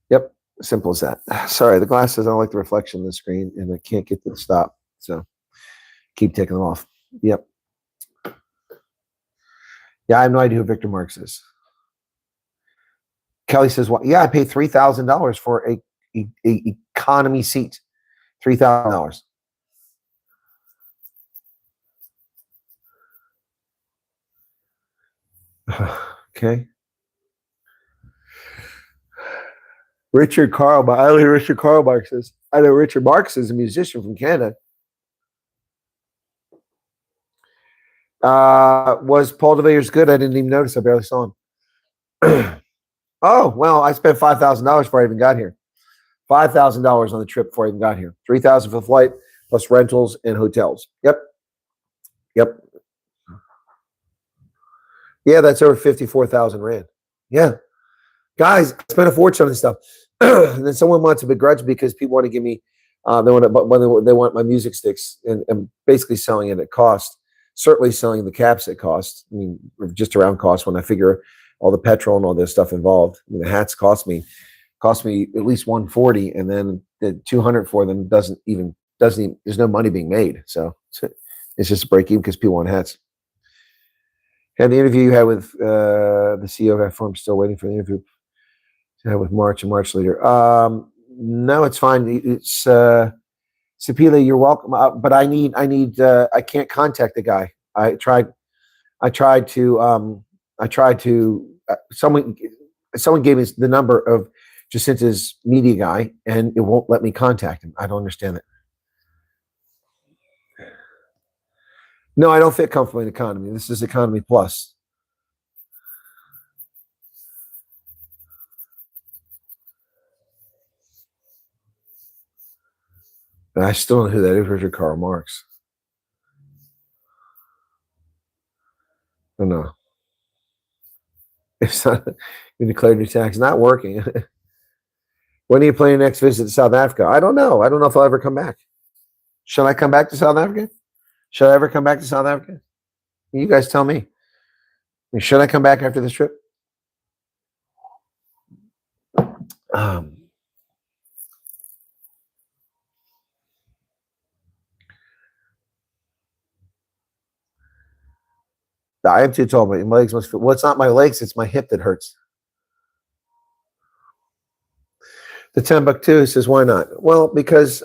Yep, simple as that. Sorry, the glasses, I don't like the reflection of the screen, and I can't get to the stop. So keep taking them off. Yep. Yeah, I have no idea who Victor Marks is. Kelly says, well, yeah, I paid $3,000 for economy seat, $3,000. Okay. Richard Carlbach. I know Richard Carlbach says. I know Richard Marks is a musician from Canada. Was Paul DeVayers good? I didn't even notice. I barely saw him. Oh, well, I spent $5,000 before I even got here. $5,000 on the trip before I even got here. $3,000 for the flight, plus rentals and hotels. Yep. Yeah, that's over 54,000 rand. Yeah. Guys, I spent a fortune on this stuff. And then someone wants to begrudge because people want to give me, they want my music sticks and basically selling it at cost. Certainly selling the caps at cost. I mean, just around cost when I figure all the petrol and all this stuff involved. I mean, the hats cost me at least 140, and then the 200 for them doesn't even. There's no money being made, so it's just a break even because people want hats. And the interview you had with the CEO of that firm, still waiting for the interview to have with March and March leader. No, it's fine. It's Sapila, you're welcome. But I can't contact the guy. Someone gave me the number of Jacinta's media guy, and it won't let me contact him. I don't understand it. No, I don't fit comfortably in economy. This is economy plus. I still don't know who that is. Richard Karl Marx. I don't know. It's not, you declared your tax not working. When are you planning next visit to South Africa? I don't know. I don't know if I'll ever come back. Should I come back to South Africa? Should I ever come back to South Africa? You guys tell me. Should I come back after this trip? The I am too tall, but my legs must fit. Well, it's not my legs, it's my hip that hurts. The Timbuktu says, why not? Well, because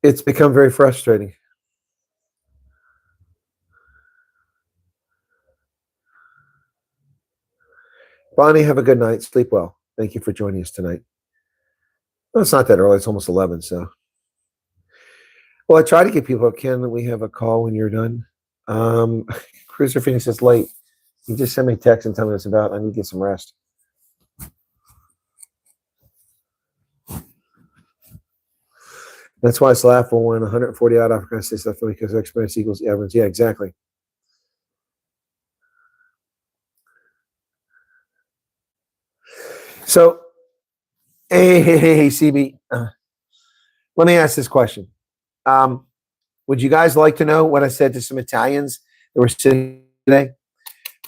it's become very frustrating. Bonnie, have a good night. Sleep well. Thank you for joining us tonight. Well, it's not that early. It's almost 11, so. Well, I try to get people, Ken, we have a call when you're done. Cruiser Phoenix is late. You just send me a text and tell me what it's about. I need to get some rest. That's why it's laughable when 140 out Africa says stuff because experience equals evidence. Yeah, exactly. So, hey, CB, let me ask this question. Would you guys like to know what I said to some Italians that were sitting today?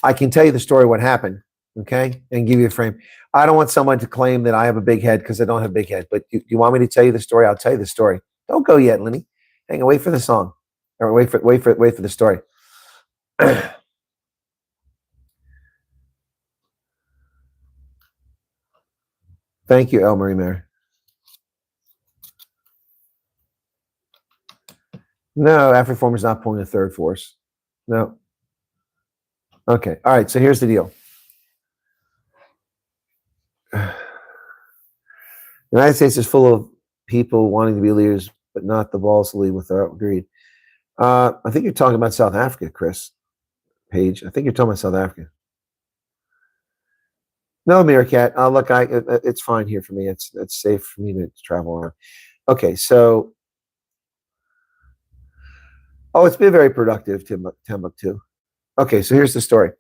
I can tell you the story, what happened, okay, and give you a frame. I don't want someone to claim that I have a big head because I don't have a big head. But do you want me to tell you the story? I'll tell you the story. Don't go yet, Lenny. Hang on, wait for the song, or wait for the story. Thank you, El Marie Mare. No, Afriform is not pulling a third force. No. Okay. All right. So here's the deal. The United States is full of people wanting to be leaders, but not the balls to lead with their greed. I think you're talking about South Africa, Chris Page. I think you're talking about South Africa. No, Meerkat. Look, it's fine here for me. It's safe for me to travel around. Okay, so. Oh, it's been very productive, Timbuktu. Okay, so here's the story.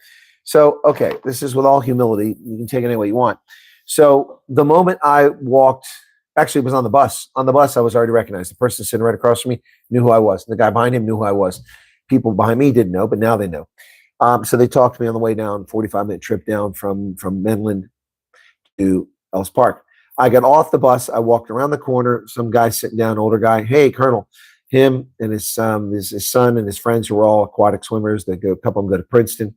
So, okay, this is with all humility. You can take it any way you want. So the moment I walked, actually it was on the bus. On the bus, I was already recognized. The person sitting right across from me knew who I was. The guy behind him knew who I was. People behind me didn't know, but now they know. So they talked to me on the way down, 45-minute trip down from Menlyn to Ellis Park. I got off the bus. I walked around the corner. Some guy sitting down, older guy. Hey, Colonel. Him and his son and his friends who were all aquatic swimmers. A couple of them go to Princeton.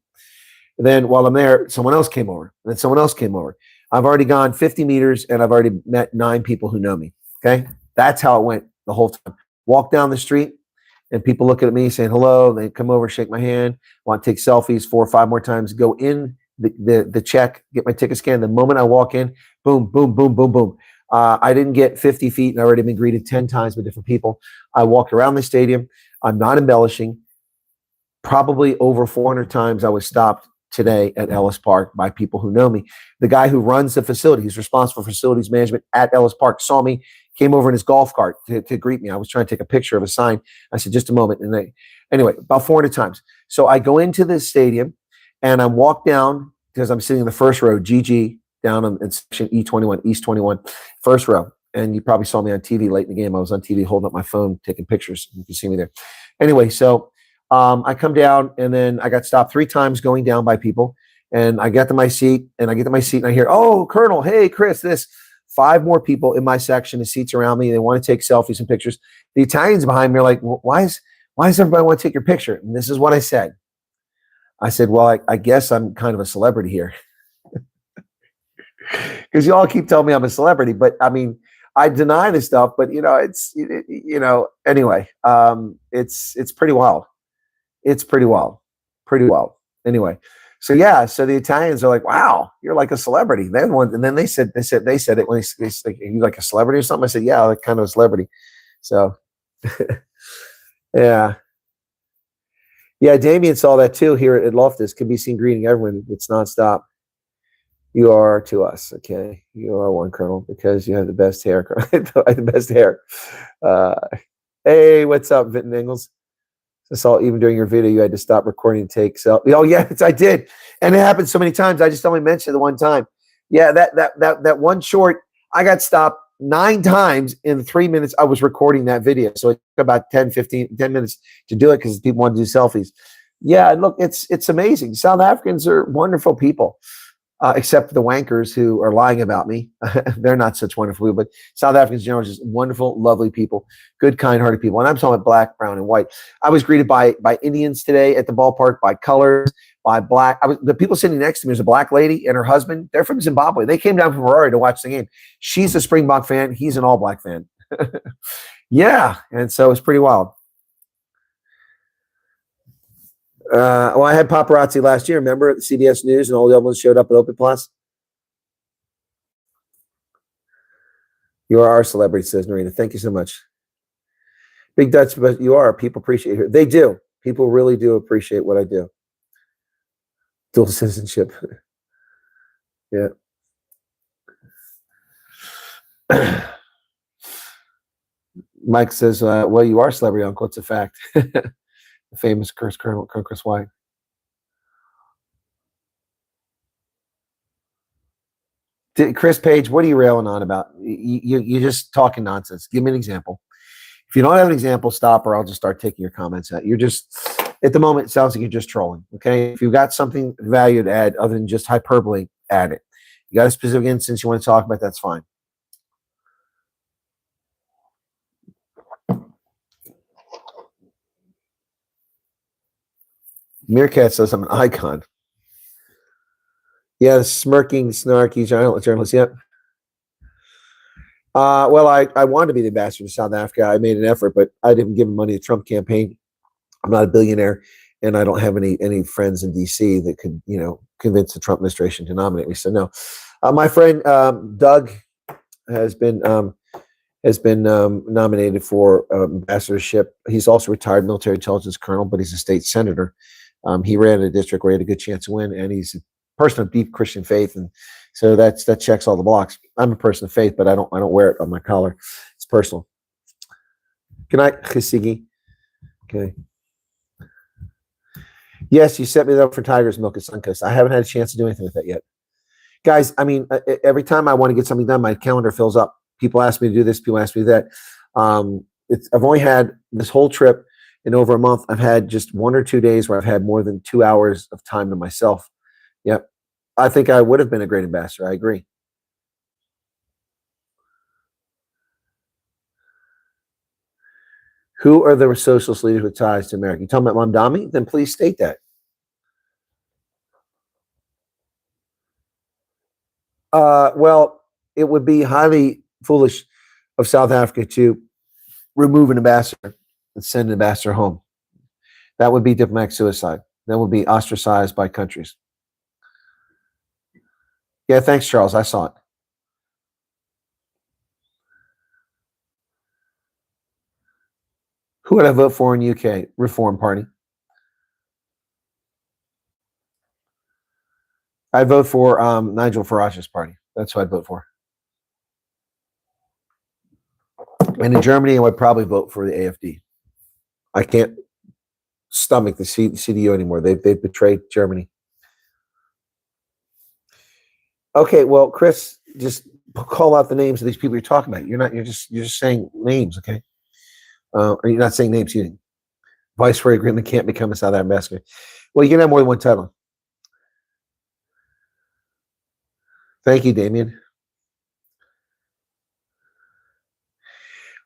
And then while I'm there, someone else came over. And then someone else came over. I've already gone 50 meters and I've already met 9 people who know me. Okay. That's how it went the whole time. Walk down the street and people looking at me saying hello. They come over, shake my hand, want to take selfies 4 or 5 more times, go in the check, get my ticket scanned. The moment I walk in, boom, boom, boom, boom, boom. I didn't get 50 feet and I've already been greeted 10 times by different people. I walked around the stadium. I'm not embellishing. Probably over 400 times I was stopped today at Ellis Park by people who know me. The guy who runs the facility, who's responsible for facilities management at Ellis Park, saw me, came over in his golf cart to greet me. I was trying to take a picture of a sign. I said, just a moment. And anyway, about 400 times. So I go into this stadium and I walk down because I'm sitting in the first row, GG, down in section E21, East 21, first row. And you probably saw me on TV late in the game. I was on TV holding up my phone, taking pictures. You can see me there. Anyway, so I come down and then I got stopped 3 times going down by people. And I get to my seat and I hear, oh, Colonel, hey, Chris, this 5 more people in my section, the seats around me. They want to take selfies and pictures. The Italians behind me are like, why does everybody want to take your picture? And this is what I said. I said, well, I guess I'm kind of a celebrity here. Because you all keep telling me I'm a celebrity, but I mean, I deny this stuff, but anyway, it's pretty wild. It's pretty wild. Anyway, so yeah, so the Italians are like, wow, you're like a celebrity. And then they said it when they like, are you like a celebrity or something? I said, yeah, like kind of a celebrity. So yeah. Yeah, Damien saw that too here at Loftus. Can be seen greeting everyone. It's nonstop. You are to us, okay? You are one, Colonel, because you have the best hair. The best hair. Hey, what's up, Vinton Ingles? I saw even during your video, you had to stop recording and take selfie. Oh, yes, I did. And it happened so many times. I just only mentioned it the one time. Yeah, that one short, I got stopped 9 times in 3 minutes I was recording that video. So it took about 10 minutes to do it because people want to do selfies. Yeah, look, it's amazing. South Africans are wonderful people. Except the wankers who are lying about me. They're not such wonderful people, but South Africans in general are just wonderful, lovely people, good, kind-hearted people. And I'm talking about black, brown, and white. I was greeted by Indians today at the ballpark, by colors, by black. The people sitting next to me was a black lady and her husband. They're from Zimbabwe. They came down from Harare to watch the game. She's a Springbok fan. He's an all-black fan. Yeah, and so it's pretty wild. Well, I had paparazzi last year. Remember at the CBS News and all the other ones showed up at Open Plus? You are our celebrity, says Narita. Thank you so much. Big Dutch, but you are. People appreciate it. They do. People really do appreciate what I do. Dual citizenship. Yeah. Mike says, well, you are celebrity, uncle. It's a fact. The famous Colonel Chris Wyatt. Chris Page, what are you railing on about? You're just talking nonsense. Give me an example. If you don't have an example, stop, or I'll just start taking your comments out. You're just, at the moment, it sounds like you're just trolling. Okay? If you've got something value to add other than just hyperbole, add it. You got a specific instance you want to talk about, that's fine. Meerkat says I'm an icon. Yeah, the smirking, snarky journalist. Yep. Well, I wanted to be the ambassador to South Africa. I made an effort, but I didn't give money to the Trump campaign. I'm not a billionaire, and I don't have any friends in D.C. that could, convince the Trump administration to nominate me. So no. My friend Doug has been nominated for ambassadorship. He's also retired military intelligence colonel, but he's a state senator. He ran a district where he had a good chance to win, and he's a person of deep Christian faith, and so that checks all the blocks. I'm a person of faith, but I don't wear it on my collar. It's personal. Good night, Chesigi. Okay. Yes, you set me up for Tiger's Milk at Suncoast. I haven't had a chance to do anything with that yet, guys. I mean, every time I want to get something done, my calendar fills up. People ask me to do this. People ask me that. I've only had this whole trip. In over a month, I've had just 1 or 2 days where I've had more than 2 hours of time to myself. Yep. I think I would have been a great ambassador. I agree. Who are the socialist leaders with ties to America? You talking about Mamdani? Then please state that. Well, it would be highly foolish of South Africa to remove an ambassador and send an ambassador home. That would be diplomatic suicide. That would be ostracized by countries. Yeah, thanks, Charles. I saw it. Who would I vote for in UK? Reform Party. I'd vote for Nigel Farage's party. That's who I'd vote for. And in Germany, I would probably vote for the AfD. I can't stomach the CDU anymore. They've betrayed Germany. Okay, well, Chris, just call out the names of these people you're talking about. You're just saying names, okay? Or you're not saying names. You Viceroy agreement can't become a South ambassador. Well, you can have more than one title. Thank you, Damien.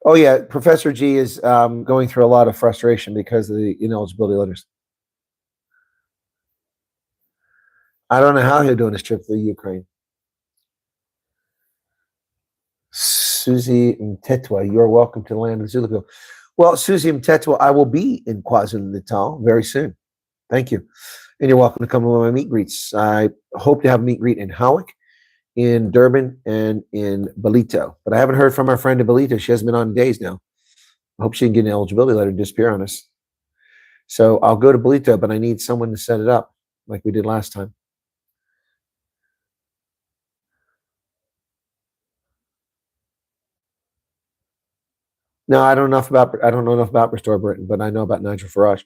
Oh yeah, Professor G is going through a lot of frustration because of the ineligibility letters. I don't know how he'll do on his trip to Ukraine. Susie Mtetwa, you're welcome to the land of Zulubill. Well, Susie Mtetwa, I will be in KwaZulu-Natal very soon. Thank you. And you're welcome to come to my meet greets. I hope to have a meet greet in Howick, in Durban, and in Belito. But I haven't heard from our friend in Belito. She hasn't been on in days now. I hope she can get an eligibility letter and disappear on us. So I'll go to Belito, but I need someone to set it up like we did last time. No, I don't know enough about Restore Britain, but I know about Nigel Farage.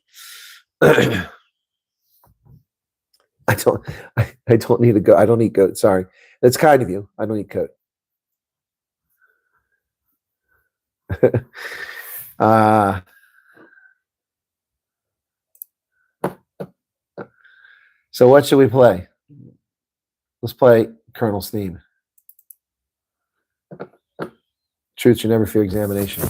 I don't need a goat. I don't eat goat. Sorry. That's kind of you. I don't eat goat. So what should we play? Let's play Colonel's theme. Truth should never fear examination.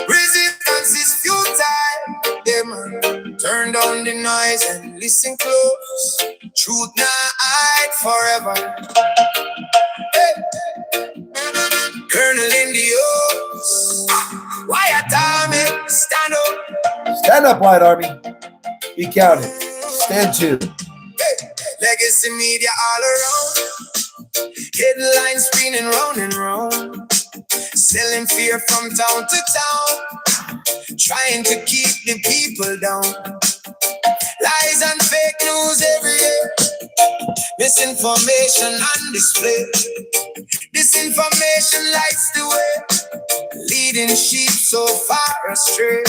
Resistance is futile. Them turn down the noise and listen close. Truth not hide forever. Hey. Colonel in the oaks. Wyatt Army, stand up. Stand up, White Army. Be counted. Stand to. Legacy media all around. Headlines spinning round and round. Selling fear from town to town. Trying to keep the people down. Lies and fake news everywhere. Misinformation on display. Disinformation lights the way. Leading sheep so far astray.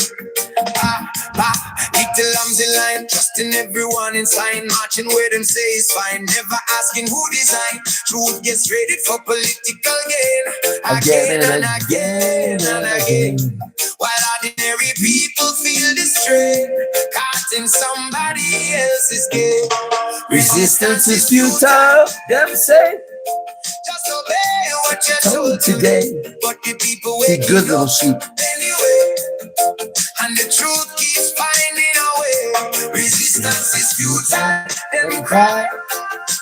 Little lambs in line, trusting everyone in sign, marching where them say is fine, never asking who designed. Truth gets traded for political gain, again and again and again. While ordinary people feel the strain, caught in somebody else's game. Resistance is futile, them say. Just obey what you're told today. But the people Be wake good little sheep. anyway. And the truth keeps finding a way. Resistance is futile, them cry.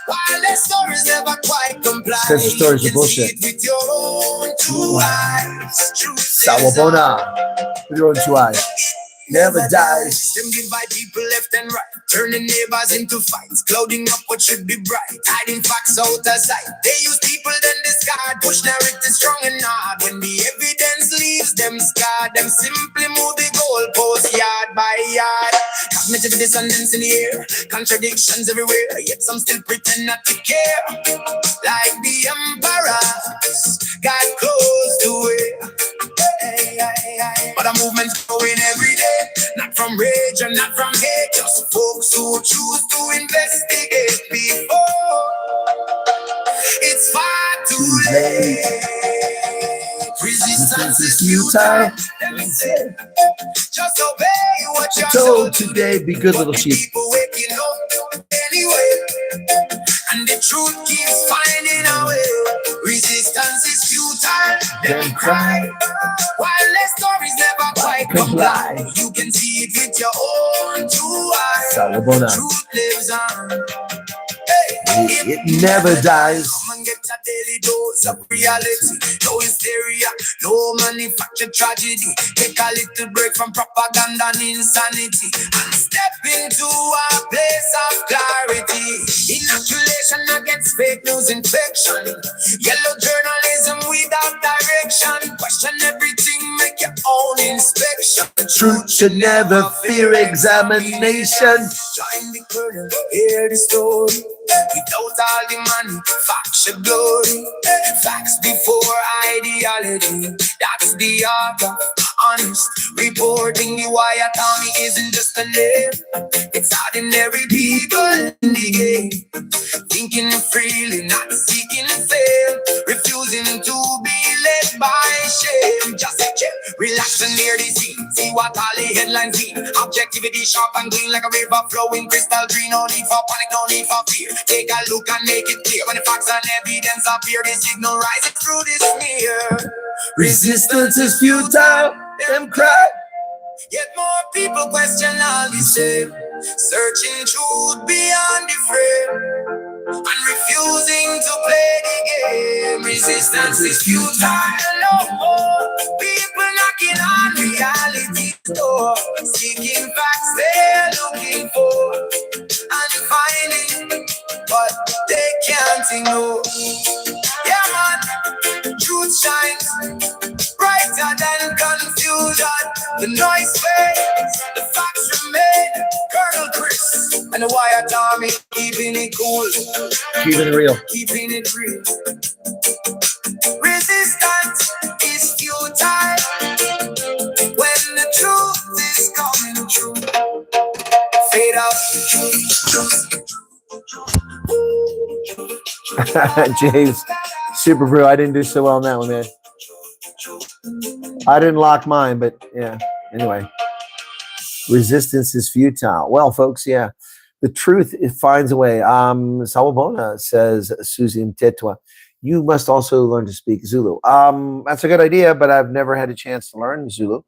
While their stories never quite comply. Because the stories are bullshit. With your own two eyes. Truth Sawabona. With your own two eyes. Never dies. Them divide people left and right, turning neighbors into fights, clouding up what should be bright, hiding facts out of sight. They use people then discard, push narrative strong and hard. When the evidence leaves them scarred, them simply move the goalpost yard by yard. Cognitive dissonance in the air, contradictions everywhere, yet some still pretend not to care. Like the emperors got close to it. But a movement's growing every day. Not from rage and not from hate, just folks who choose to investigate before it's far too late. Resistance is futile. Just obey what you're Told today, be good little sheep. People waking up anyway, and the truth keeps finding a way. Resistance is futile. Them cry. While their stories never quite comply, you can see it with your own two eyes. Sawubona. Truth lives on. It never dies. Come and get a daily dose of reality. No hysteria, no manufactured tragedy. Take a little break from propaganda and insanity and step into a place of clarity. Inoculation against fake news infection. Yellow journalism without direction. Question everything, make your own inspection. Truth should never fear examination. Join the curtain, hear the story. Without all the money, facts should glory. Facts before ideology. That's the art of honest reporting. The Wyatt Army isn't just a name. It's ordinary people in the game. Thinking freely, not seeking fame. Refusing to be led by shame. Just chill, relax and hear the scene. See what all the headlines mean. Objectivity sharp and clean like a river flowing crystal green. No need for panic, no need for fear. Take a look and make it clear. When the facts and evidence appear, the signal rises through this smear. Resistance is futile. Them cry. Yet more people question all the same. Searching truth beyond the frame and refusing to play the game. Resistance is futile. No more people knocking on reality's door, seeking facts they're looking for and finding what they can't ignore. Yeah, man, truth shines brighter than confusion. The noise fades, the facts remain. Colonel Chris and the Wyatt Army keeping it cool, Keeping it real. keeping it real. Resistance is futile when the truth is coming true. Fade out the truth. James, Super Brew. I didn't do so well on that one, man. I didn't lock mine, but yeah. Anyway, resistance is futile. Well, folks, yeah, the truth, it finds a way. Sawubona, says Susie Mtetwa. You must also learn to speak Zulu. That's a good idea, but I've never had a chance to learn Zulu.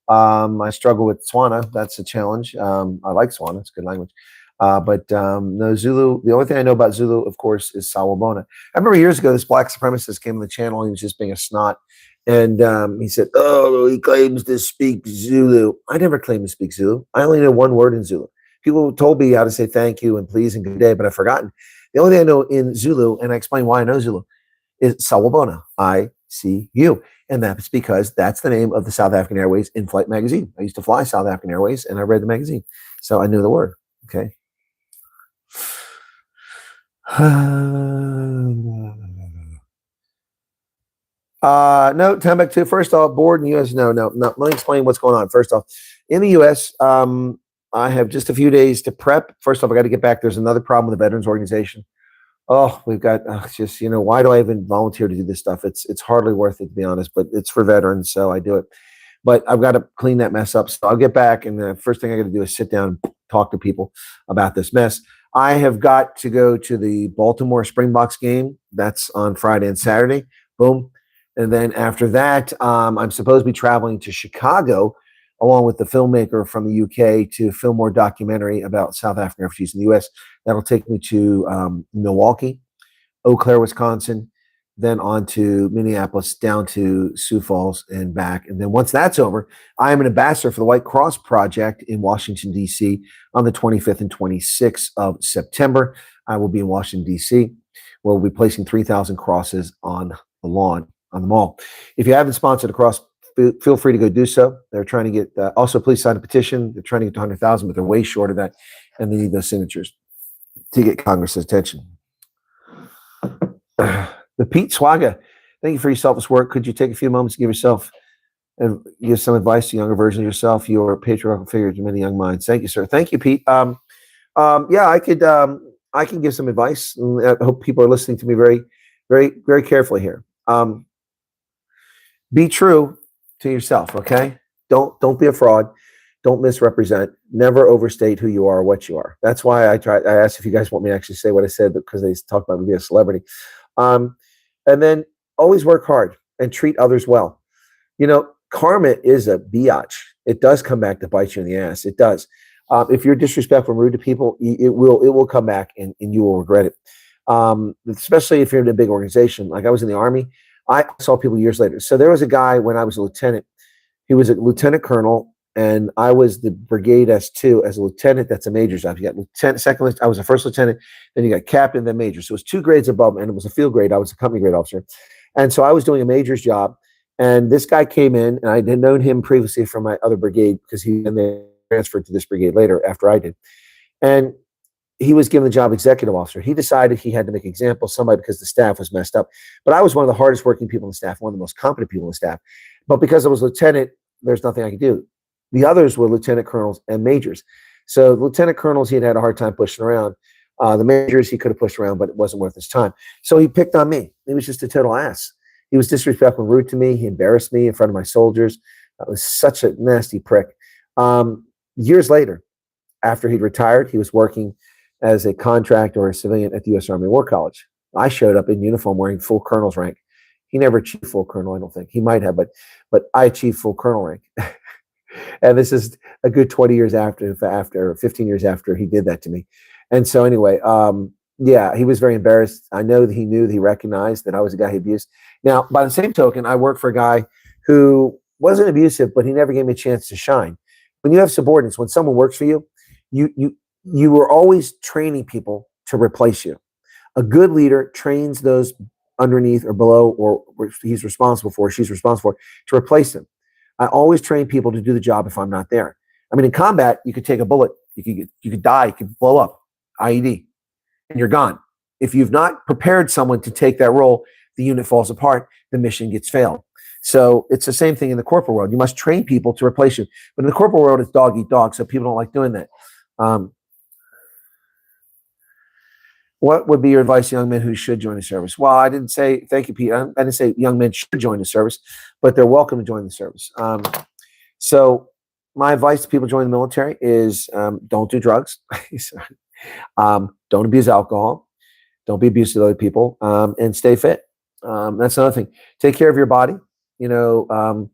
I struggle with Swana. That's a challenge. I like Swana. It's a good language. But no, Zulu, the only thing I know about Zulu, of course, is Sawubona. I remember years ago, this black supremacist came on the channel. He was just being a snot. And he said, oh, he claims to speak Zulu. I never claimed to speak Zulu. I only know one word in Zulu. People told me how to say thank you and please and good day, but I've forgotten. The only thing I know in Zulu, and I explain why I know Zulu, is Sawubona. I see you. And that's because that's the name of the South African Airways in-flight magazine. I used to fly South African Airways, and I read the magazine. So I knew the word. Okay. No, time back to first off, board in the U.S. No. Let me explain what's going on. First off, in the U.S., I have just a few days to prep. First off, I got to get back. There's another problem with the Veterans Organization. Oh, we've got just, why do I even volunteer to do this stuff? It's hardly worth it, to be honest, but it's for veterans, so I do it. But I've got to clean that mess up. So I'll get back, and the first thing I got to do is sit down and talk to people about this mess. I have got to go to the Baltimore Springboks game. That's on Friday and Saturday. Boom. And then after that, I'm supposed to be traveling to Chicago along with the filmmaker from the UK to film more documentary about South African refugees in the US. That'll take me to Milwaukee, Eau Claire, Wisconsin, then on to Minneapolis, down to Sioux Falls and back. And then once that's over, I am an ambassador for the White Cross Project in Washington, D.C. on the 25th and 26th of September. I will be in Washington, D.C., where we'll be placing 3,000 crosses on the lawn, on the mall. If you haven't sponsored a cross, feel free to go do so. They're trying to get, also please sign a petition. They're trying to get to 100,000, but they're way short of that. And they need those signatures to get Congress's attention. The Pete Swaga, thank you for your selfless work. Could you take a few moments to give yourself and give some advice to younger version of yourself? You are a patriarchal figure to many young minds. Thank you, sir. Thank you, Pete. Yeah, I can give some advice. I hope people are listening to me very, very, very carefully here. Be true to yourself, okay? Don't be a fraud. Don't misrepresent. Never overstate who you are or what you are. That's why I asked if you guys want me to actually say what I said, because they talk about me being a celebrity. And then always work hard and treat others well. Karma is a biatch. It does come back to bite you in the ass. It does. If you're disrespectful and rude to people, it will come back and you will regret it. Especially if you're in a big organization. Like I was in the Army, I saw people years later. So there was a guy when I was a lieutenant. He was a lieutenant colonel, and I was the brigade S2 as a lieutenant. That's a major's job. You got lieutenant, second. I was a first lieutenant. Then you got captain, then major. So it was 2 grades above, and it was a field grade. I was a company grade officer, and so I was doing a major's job. And this guy came in, and I had known him previously from my other brigade because he then transferred to this brigade later after I did. And he was given the job executive officer. He decided he had to make an example of somebody because the staff was messed up. But I was one of the hardest working people in the staff, one of the most competent people in the staff. But because I was lieutenant, there's nothing I could do. The others were lieutenant colonels and majors. So lieutenant colonels, he had a hard time pushing around. The majors, he could have pushed around, but it wasn't worth his time. So he picked on me. He was just a total ass. He was disrespectful and rude to me. He embarrassed me in front of my soldiers. I was such a nasty prick. Years later, after he'd retired, he was working as a contractor or a civilian at the U.S. Army War College. I showed up in uniform wearing full colonel's rank. He never achieved full colonel, I don't think. He might have, but I achieved full colonel rank. And this is a good 20 years after 15 years after he did that to me. And so anyway, yeah, he was very embarrassed. I know that he recognized that I was a guy he abused. Now, by the same token, I worked for a guy who wasn't abusive, but he never gave me a chance to shine. When you have subordinates, when someone works for you, you were always training people to replace you. A good leader trains those underneath or below or he's responsible for, she's responsible for, to replace them. I always train people to do the job if I'm not there. I mean, in combat, you could take a bullet, you could die, you could blow up, IED, and you're gone. If you've not prepared someone to take that role, the unit falls apart, the mission gets failed. So it's the same thing in the corporate world. You must train people to replace you. But in the corporate world, it's dog eat dog, so people don't like doing that. What would be your advice to young men who should join the service? Well, I didn't say, thank you, Pete. I didn't say young men should join the service, but they're welcome to join the service. So my advice to people joining the military is don't do drugs. Don't abuse alcohol. Don't be abusive to other people, and stay fit. That's another thing. Take care of your body. You know,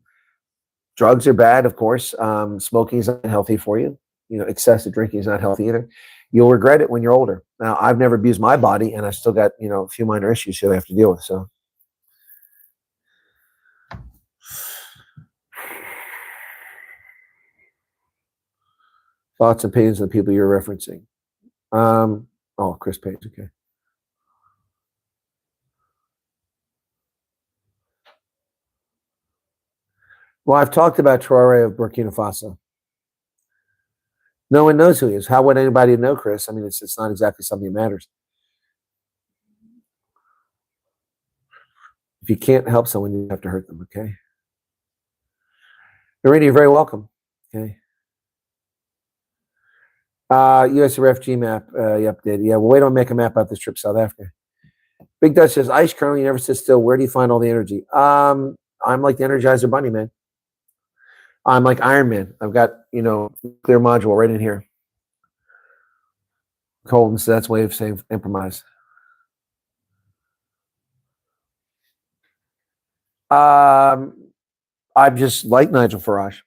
drugs are bad, of course. Smoking is not healthy for you. You know, excessive drinking is not healthy either. You'll regret it when you're older. Now, I've never abused my body, and I've still got, you know, a few minor issues here I have to deal with. So, thoughts and opinions of the people you're referencing. Oh, Chris Page. Okay. Well, I've talked about Traore of Burkina Faso. No one knows who he is. How would anybody know, Chris? I mean, it's not exactly something that matters. If you can't help someone, you have to hurt them, okay? Irene, you're very welcome, okay? US refugee map, yep, did. Yeah, well, wait till I make a map out this trip to South Africa. Big Dutch says, Ice Colonel, you never sit still. Where do you find all the energy? I'm like the Energizer Bunny, man. I'm like Iron Man. I've got, you know, clear module right in here. Colton, so that's a way of saying improvise. I just like Nigel Farage.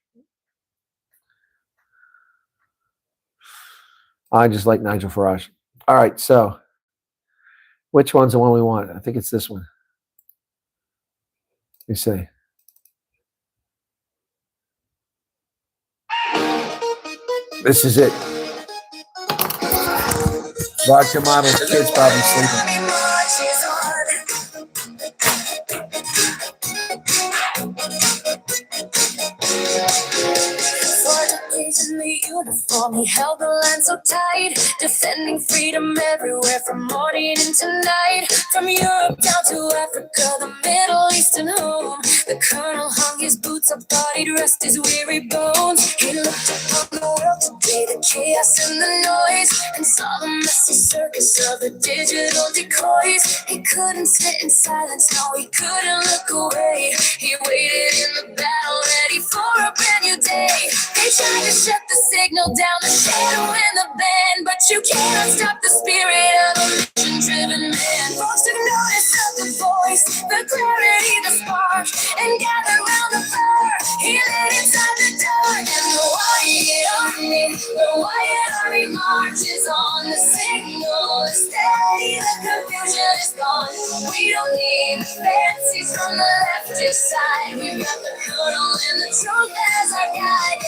I just like Nigel Farage. All right, so which one's the one we want? I think it's this one. Let me see. This is it. Vodka Model's kids probably sleeping. In the uniform, he held the line so tight, defending freedom everywhere from morning into night. From Europe down to Africa, the Middle East and home, the colonel hung his boots up, thought he'd rest his weary bones. He looked upon the world today, the chaos and the noise, and saw the messy circus of the digital decoys. He couldn't sit in silence, no, he couldn't look away. He waited in the battle, ready for a brand new day. They tried to shut the signal down, the shadow and the band, but you cannot stop the spirit of a mission-driven man. Folks took notice of the voice, the clarity, the spark, and gathered round the fire. He lit inside the dark, and the wire on me. The Wyatt Army marches on. The signal is steady, the confusion is gone. We don't need the fancies from the leftist side. We've got the colonel and the truth as our guide.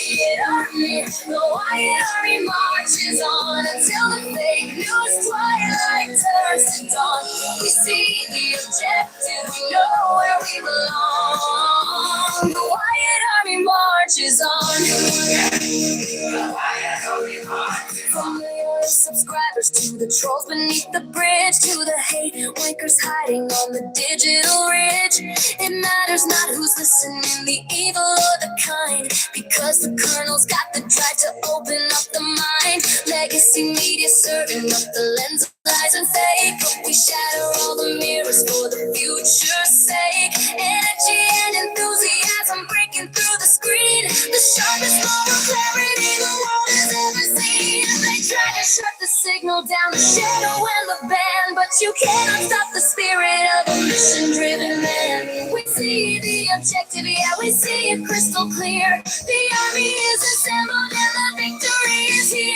Yeah, the Wyatt Army marches on until the fake news twilight turns to dawn. We see the objective, we know where we belong. The Wyatt Army marches on. The Wyatt Army marches on. From the early subscribers to the trolls beneath the bridge, to the hate wankers hiding on the digital ridge. It matters not who's listening, the evil or the kind, because the colonel's got the drive to open up the mind. Legacy media serving up the lens of lies and fake, but we shatter all the mirrors for the future's sake. Energy and enthusiasm breaking through the screen, the sharpest moment of clarity the world has ever seen. They try to shut the signal down, the shadow and the band, but you cannot stop the spirit of a mission-driven man. We see the objective, yeah, we see it crystal clear. The army is assembled and the victory is here.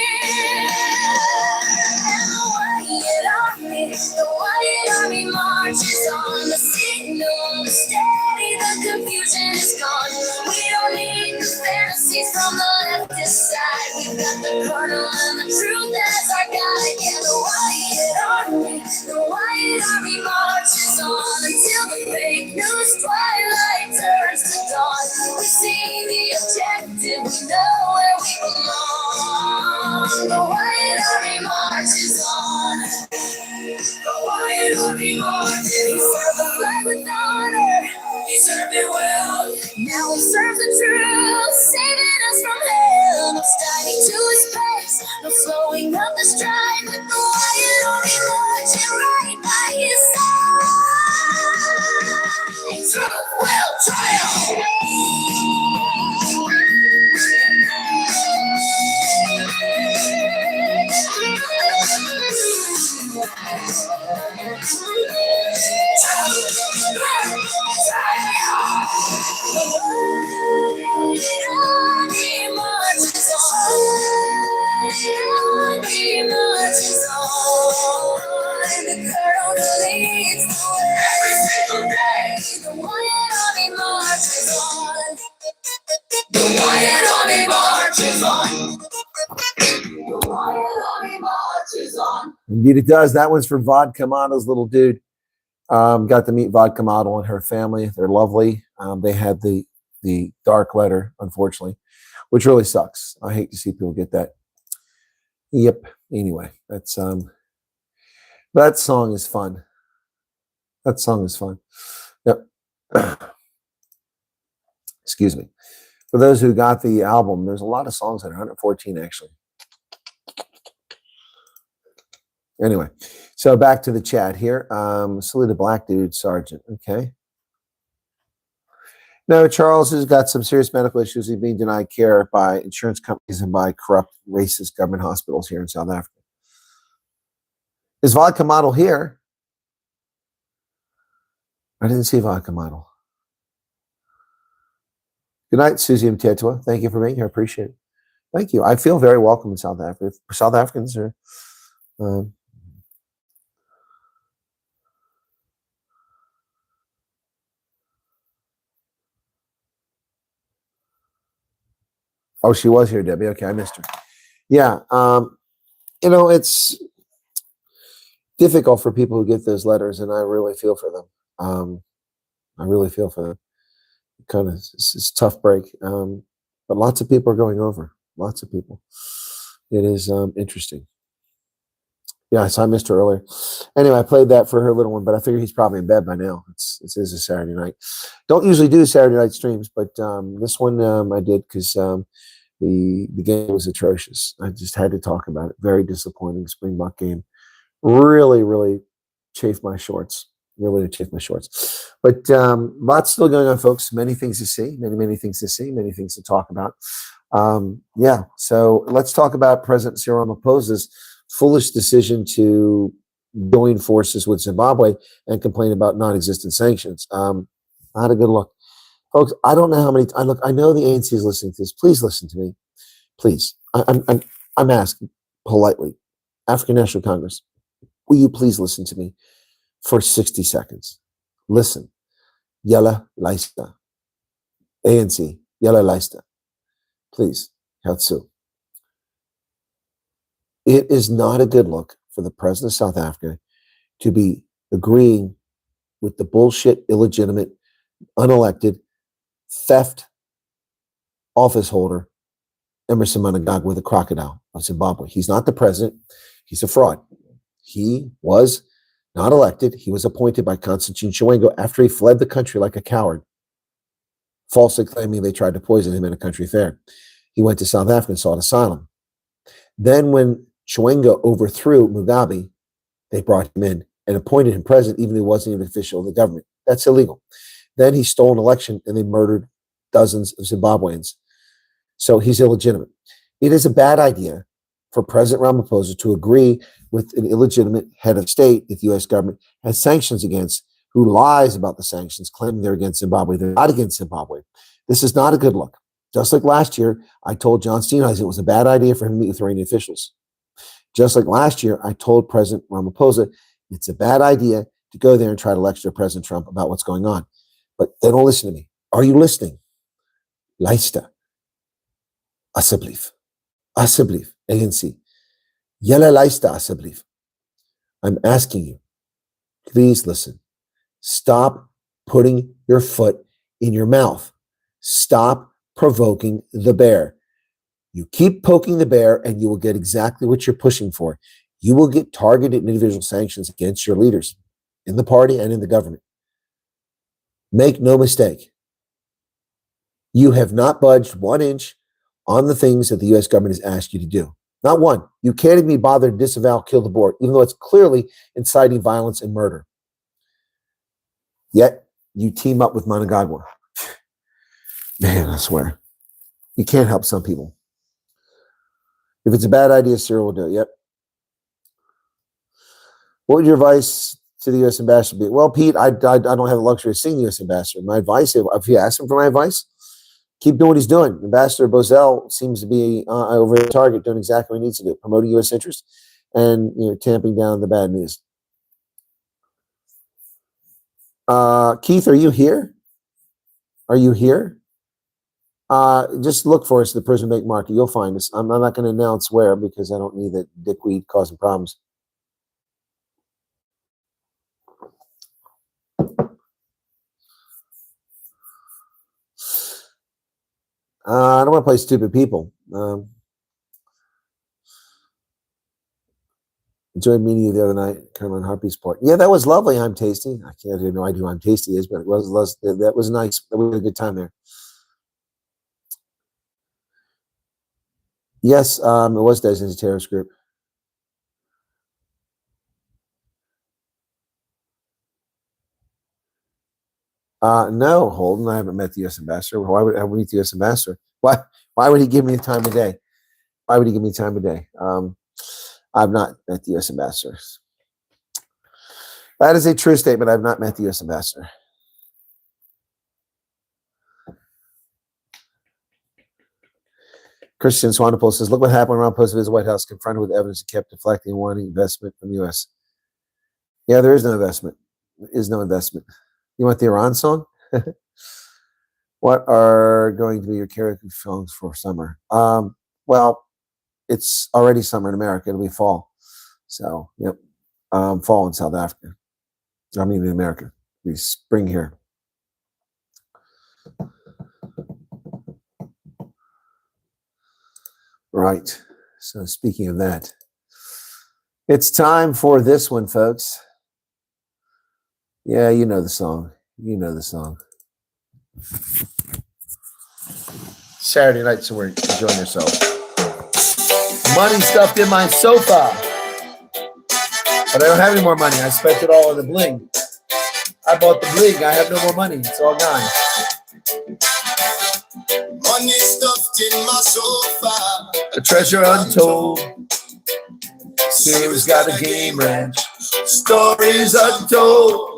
And the Wyatt Army marches on. The signal is steady, the confusion is gone. We don't need the fantasies from the leftist side. We've got the colonel and the truth as our guide. Yeah, the Wyatt Army marches on until the fake news twilight turns to dawn. We see the objective, we know where we belong. The Wyatt Army marches on. The Wyatt Army marches. He served the flag with honor. He served it well. Now he serves the truth, saving us from hell. No sticking to his pace, no slowing up the stride. With the Wyatt Army marching right by his side, truth will triumph. Indeed, it does. That one's for Vodka Model's little dude. Got to meet Vodka Model and her family. They're lovely. They had the dark letter, unfortunately, which really sucks. I hate to see people get that. Yep. Anyway, that's that song is fun. That song is fun. Yep. Excuse me. For those who got the album, there's a lot of songs on it, 114 actually. Anyway, so back to the chat here. Salute a black dude, Sergeant. Okay. No, Charles has got some serious medical issues. He's being denied care by insurance companies and by corrupt, racist government hospitals here in South Africa. Is Vodka Model here? I didn't see Vodka Model. Good night, Susie Mtetwa. Thank you for being here. I appreciate it. Thank you. I feel very welcome in South Africa. South Africans are... Oh, she was here, Debbie. Okay, I missed her. Yeah, you know, it's difficult for people who get those letters, and I really feel for them. I really feel for them. Kind of, it's a tough break, but lots of people are going over. Lots of people. It is interesting. Yeah, so I missed her earlier. Anyway, I played that for her little one, but I figure he's probably in bed by now. It is a Saturday night. Don't usually do Saturday night streams, but this one I did because the game was atrocious. I just had to talk about it. Very disappointing Springbok game. Really, really chafed my shorts. Really chafed my shorts. But lots still going on, folks. Many things to see. Many things to see. Many things to talk about. Yeah, so let's talk about President Cyril Ramaphosa's foolish decision to join forces with Zimbabwe and complain about non-existent sanctions. I had a good look. Folks, I don't know how many, I know the ANC is listening to this. Please listen to me. Please, I'm asking politely, African National Congress, will you please listen to me for 60 seconds? Listen. Yalla Laista. ANC, Yalla Laista. Please, Hatsu. It is not a good look for the president of South Africa to be agreeing with the bullshit, illegitimate, unelected, theft office holder, Emerson Mnangagwa, the crocodile of Zimbabwe. He's not the president. He's a fraud. He was not elected. He was appointed by Constantine Chiwengo after he fled the country like a coward, falsely claiming they tried to poison him in a country fair. He went to South Africa and sought asylum. Then when Chiwengo overthrew Mugabe, they brought him in and appointed him president, even though he wasn't an official of the government. That's illegal. Then he stole an election and they murdered dozens of Zimbabweans. So he's illegitimate. It is a bad idea for President Ramaphosa to agree with an illegitimate head of state that the U.S. government has sanctions against, who lies about the sanctions, claiming they're against Zimbabwe. They're not against Zimbabwe. This is not a good look. Just like last year, I told John Steenhuisen it was a bad idea for him to meet with Iranian officials. Just like last year, I told President Ramaphosa it's a bad idea to go there and try to lecture President Trump about what's going on. But they don't listen to me. Are you listening? Laista. Asseblief. Asseblief. ANC. Yalla Laista Asseblief. I'm asking you, please listen. Stop putting your foot in your mouth. Stop provoking the bear. You keep poking the bear and you will get exactly what you're pushing for. You will get targeted individual sanctions against your leaders in the party and in the government. Make no mistake. You have not budged 1 inch on the things that the U.S. government has asked you to do. Not one. You can't even be bothered to disavow kill the board, even though it's clearly inciting violence and murder. Yet, you team up with Mnangagwa. Man, I swear. You can't help some people. If it's a bad idea, Cyril will do it. Yep. What would your advice to the U.S. ambassador be? Well, Pete, I don't have the luxury of seeing the U.S. ambassador. My advice, if you ask him for my advice, keep doing what he's doing. Ambassador Bozell seems to be over the target, doing exactly what he needs to do, promoting U.S. interests and tamping down the bad news. Keith, are you here? Are you here? Just look for us at the Prison Bank Market. You'll find us. I'm not going to announce where because I don't need that dickweed causing problems. I don't want to play stupid people. Enjoyed meeting you the other night, Caroline Harpy's Port. Yeah, that was lovely. I'm Tasty. I can't have no idea who I'm Tasty is, but that was nice. We had a good time there. Yes, it was designated as a terrorist group. No, Holden, I haven't met the U.S. ambassador. Why would I meet the U.S. ambassador? Why would he give me the time of day? Why would he give me time of day? I've not met the U.S. ambassador. That is a true statement. I've not met the U.S. ambassador. Christian Swanepoel says, look what happened when Ron Post of his White House confronted with evidence and kept deflecting and wanting investment from the U.S. Yeah, there is no investment. There is no investment. You want the Iran song? What are going to be your karaoke songs for summer? Well, it's already summer in America. It'll be fall. So, yep. Fall in South Africa. I mean, in America. It'll be spring here. Right. So, speaking of that, it's time for this one, folks. Yeah, you know the song. You know the song. Saturday night, so we're enjoying yourselves. Money stuffed in my sofa. But I don't have any more money. I spent it all on the bling. I bought the bling. I have no more money. It's all gone. Money stuffed in my sofa. A treasure untold. Game's got a game ranch. Stories untold.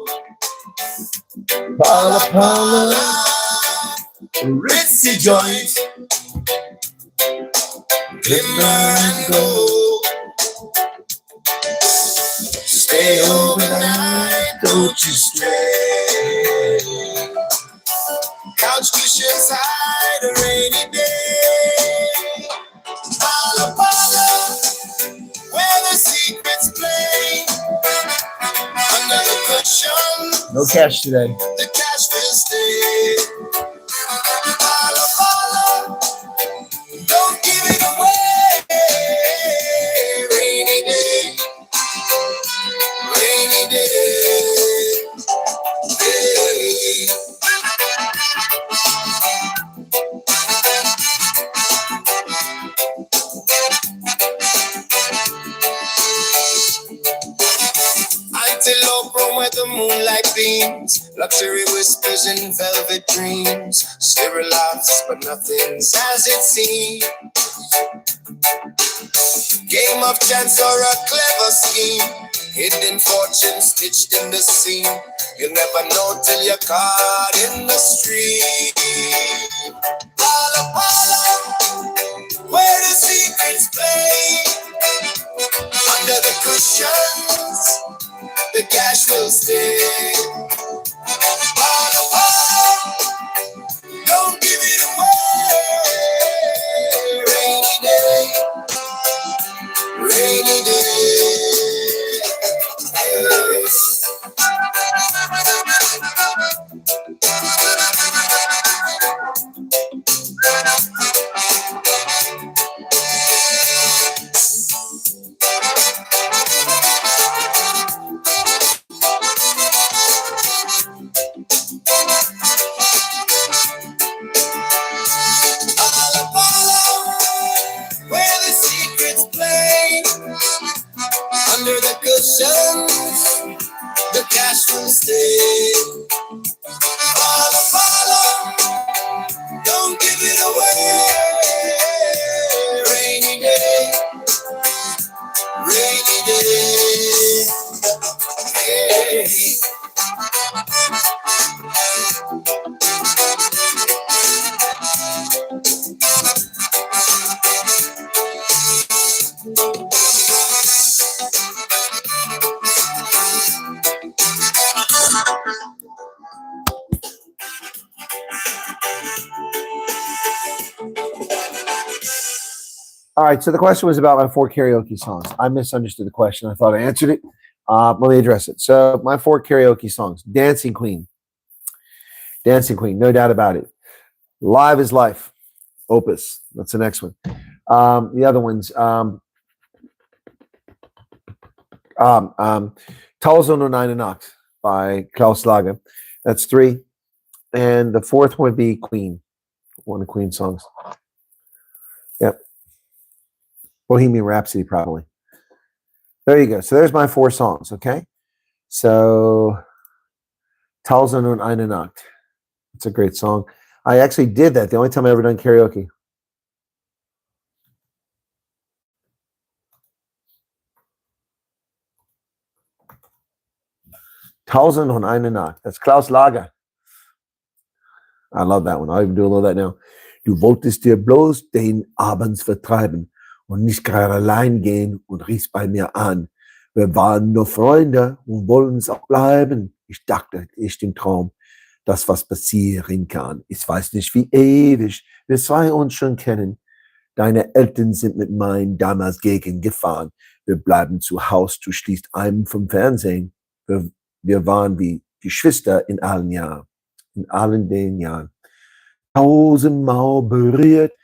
Pala Pala, ritzy joint. glimmer and gold. Stay overnight, don't you stray. Couch cushions hide a rainy day. Pala Pala, where the secrets play. Under the cushion, No cash today. the cash will stay. Pala Pala, don't give it away. Rainy day, rainy day. Hey. Antelope roam where the moonlight beams, luxury whispers in velvet dreams. Stereo laughs, but nothing's as it seems. Game of chance or a clever scheme, hidden fortune stitched in the seam. You'll never know till you're caught in the stream. Pala Pala, where the secrets play. Under the cushions, the cash will stay. Pala Pala, don't give it away. Rainy day, rainy day. Yes. Pala Pala, where the secrets play. Under the cushions, the cash will stay. Pala Pala, don't give it away. Rainy day, rainy day. Hey. All right, so the question was about my 4 karaoke songs. I misunderstood the question. I thought I answered it. Let me address it. So my 4 karaoke songs: Dancing Queen, no doubt about it. Live is Life, Opus. That's the next one. The other ones, Tausend und eine Nacht by Klaus Lager. That's 3. And the 4th one would be Queen, one of Queen songs. Yep. Bohemian Rhapsody, probably. There you go. So there's my 4 songs, okay? So, Tausend und eine Nacht. It's a great song. I actually did that. The only time I ever done karaoke. Tausend und eine Nacht. That's Klaus Lager. I love that one. I'll even do a little of that now. Du wolltest dir bloß den Abends vertreiben und nicht gerade allein gehen und riefst bei mir an. Wir waren nur Freunde und wollen es auch bleiben. Ich dachte, echt im Traum, dass was passieren kann. Ich weiß nicht, wie ewig wir 2 uns schon kennen. Deine Eltern sind mit meinen damals gegengefahren. Wir bleiben zu Haus, du schließt ein vom Fernsehen. Wir waren wie Geschwister in allen Jahren. In allen den Jahren. 1000-mal berührt,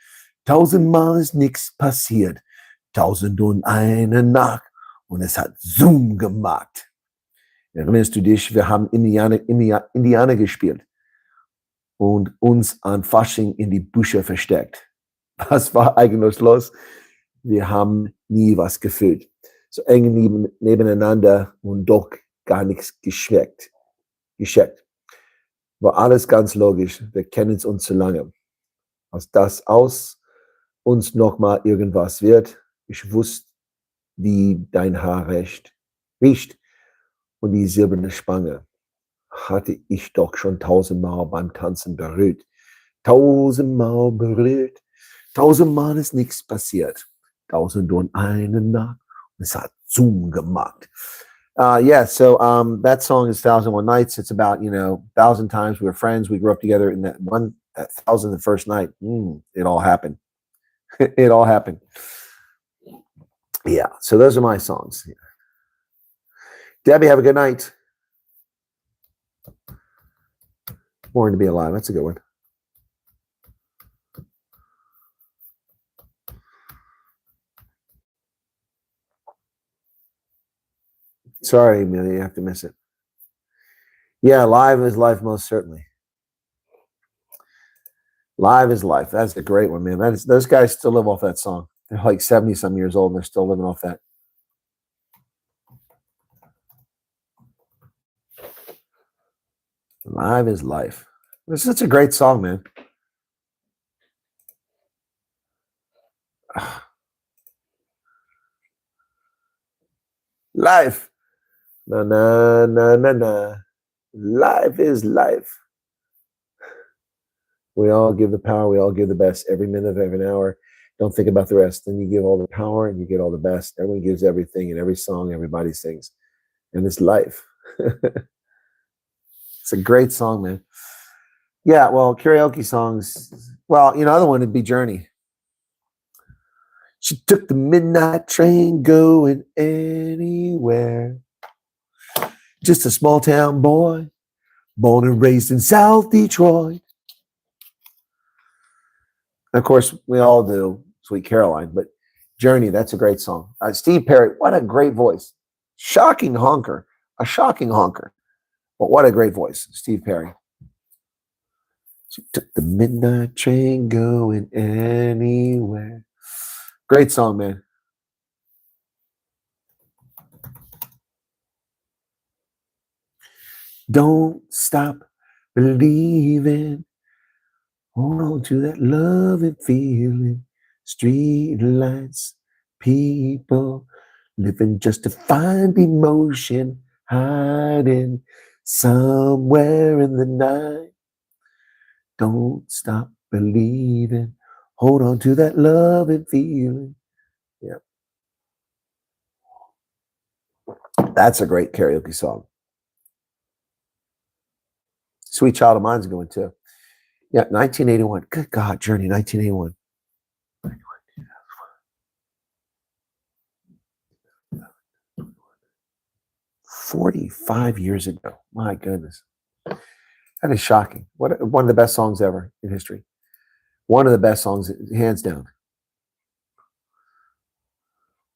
1000-mal ist nichts passiert. 1001 Nacht und es hat Zoom gemacht. Erinnerst du dich, wir haben Indianer gespielt und uns an Fasching in die Büsche versteckt. Was war eigentlich los? Wir haben nie was gefühlt. So eng nebeneinander und doch gar nichts gescheckt. War alles ganz logisch. Wir kennen uns zu lange. Als das aus uns nochmal irgendwas wird, ich wusste, wie dein Haar riecht und die silberne Spange hatte ich doch schon 1000-mal beim Tanzen berührt. 1000-mal berührt, 1000-mal ist nichts passiert. 1001 Nacht. Es hat Zoom gemacht. Yeah, so that song is 1001 Nights. It's about, 1,000 times we were friends. We grew up together in that 1,000 the first night. It all happened. It all happened. Yeah, so those are my songs. Debbie, have a good night. Born to be Alive. That's a good one. Sorry, Amelia, you have to miss it. Yeah, live is life, most certainly. Live is life. That's a great one, man. Those guys still live off that song. They're like 70-some years old, and they're still living off that. Live is life. It's such a great song, man. Life. Na na na na na. Life is life. We all give the power. We all give the best every minute of every hour. Don't think about the rest. Then you give all the power and you get all the best. Everyone gives everything, and every song everybody sings. And it's life. It's a great song, man. Yeah, well, karaoke songs. Well, other one would be Journey. She took the midnight train going anywhere. Just a small town boy, born and raised in South Detroit. And of course, we all do Sweet Caroline, but Journey, that's a great song. Steve Perry, what a great voice. Shocking honker, a shocking honker. But what a great voice, Steve Perry. She took the midnight train going anywhere. Great song, man. Don't stop believing. Hold on to that love and feeling. Street lights, people living just to find emotion, hiding somewhere in the night. Don't stop believing. Hold on to that love and feeling. Yeah. That's a great karaoke song. Sweet Child of Mine's going too. Yeah, 1981. Good God, Journey, 1981. 45 years ago. My goodness. That is shocking. One of the best songs ever in history. One of the best songs, hands down.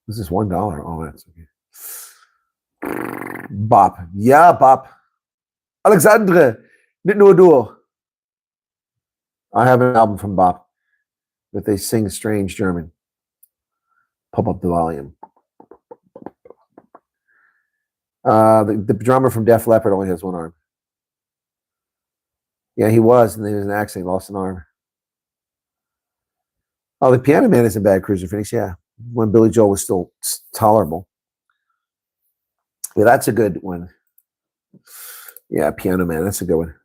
This is $1. Oh, that's okay. Bop. Yeah, Bop. Alexandre, nicht nur du. I have an album from Bop that they sing strange German. Pump up the volume. The drummer from Def Leppard only has one arm. Yeah, he was, and then he was in an accident, lost an arm. Oh, the Piano Man is in Bad Cruiser Phoenix, yeah. When Billy Joel was still tolerable. Yeah, that's a good one. Yeah, Piano Man, that's a good one.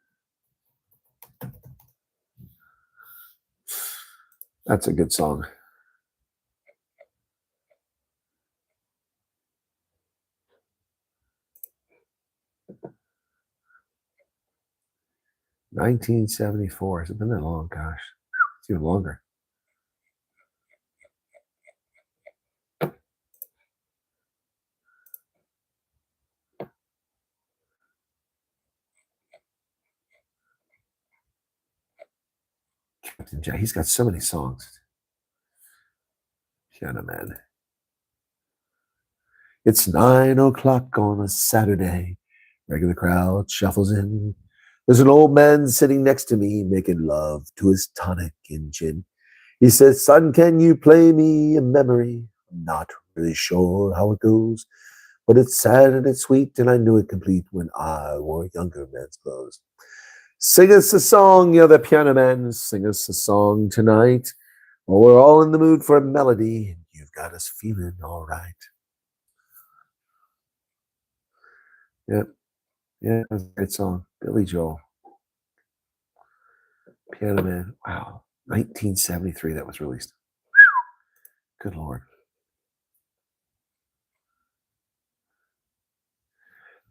That's a good song. $1974. Has it been that long? Gosh, it's even longer. Captain Jack, he's got so many songs. Piano Man. It's 9 o'clock on a Saturday. Regular crowd shuffles in. There's an old man sitting next to me making love to his tonic and gin. He says, son, can you play me a memory? I'm not really sure how it goes, but it's sad and it's sweet, and I knew it complete when I wore younger man's clothes. Sing us a song, you're the Piano Man. Sing us a song tonight. Well, we're all in the mood for a melody, and you've got us feeling all right. Yeah, that's a great song. Billy Joel. Piano Man. Wow. 1973 that was released. Good Lord.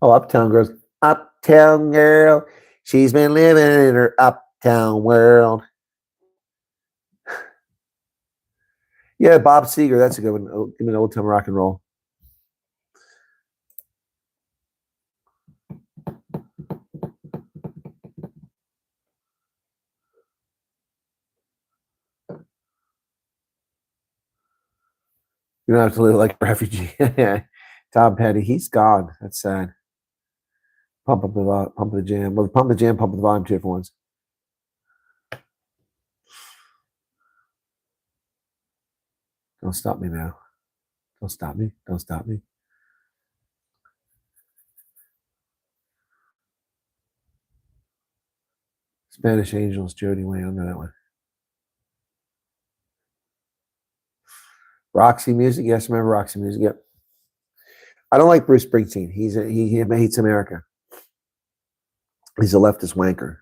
Oh, Uptown Girls. Uptown Girl. She's been living in her uptown world. Yeah, Bob Seger. That's a good one. Oh, give me an old time rock and roll. You don't have to live like a refugee. Tom Petty. He's gone. That's sad. Pump up the pump the jam. Well, pump the jam, pump the volume, two different ones. Don't stop me now. Don't stop me. Don't stop me. Spanish Angels, Jody Wayne. I know that one. Roxy Music. Yes, remember Roxy Music. Yep. I don't like Bruce Springsteen. He hates America. He's a leftist wanker.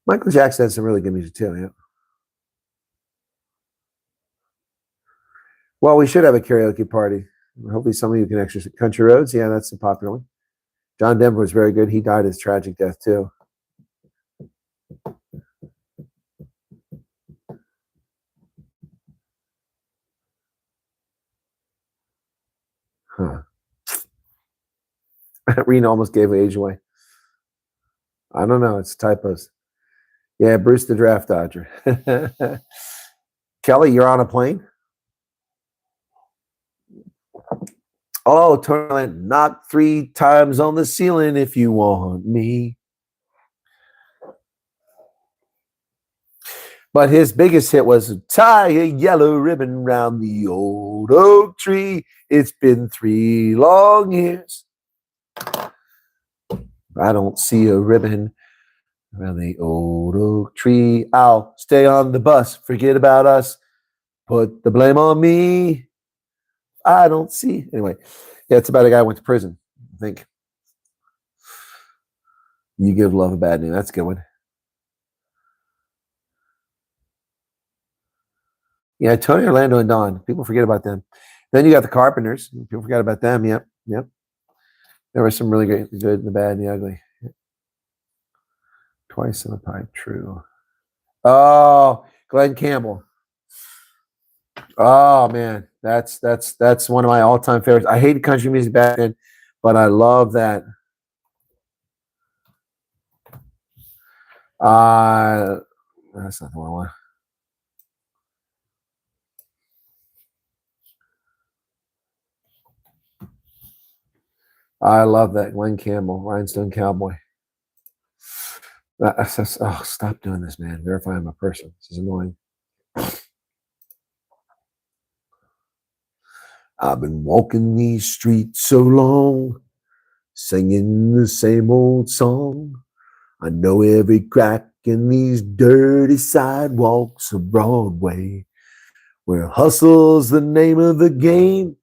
Michael Jackson has some really good music too. Yeah. Well, we should have a karaoke party. Hopefully, some of you can actually. Country Roads. Yeah, that's a popular one. John Denver was very good. He died his tragic death too. Huh. Rena almost gave age away. I don't know. It's typos. Yeah, Bruce the Draft Dodger. Kelly, you're on a plane? Oh, Tournament, knock 3 times on the ceiling if you want me. But his biggest hit was tie a yellow ribbon round the old oak tree. It's been 3 long years. I don't see a ribbon around the old oak tree. I'll stay on the bus. Forget about us. Put the blame on me. I don't see. Anyway, yeah, it's about a guy who went to prison, I think. You give love a bad name. That's a good one. Yeah, Tony Orlando and Don. People forget about them. Then you got the Carpenters. People forgot about them. Yep. Yep. There were some really great, the good, the bad, and the ugly. Twice in the pipe, true. Oh, Glenn Campbell. Oh man, that's one of my all-time favorites. I hated country music back then, but I love that. That's not the one I want. I love that Glenn Campbell, Rhinestone Cowboy. Oh, stop doing this, man. Verify I'm a person. This is annoying. I've been walking these streets so long, singing the same old song. I know every crack in these dirty sidewalks of Broadway, where hustle's the name of the game.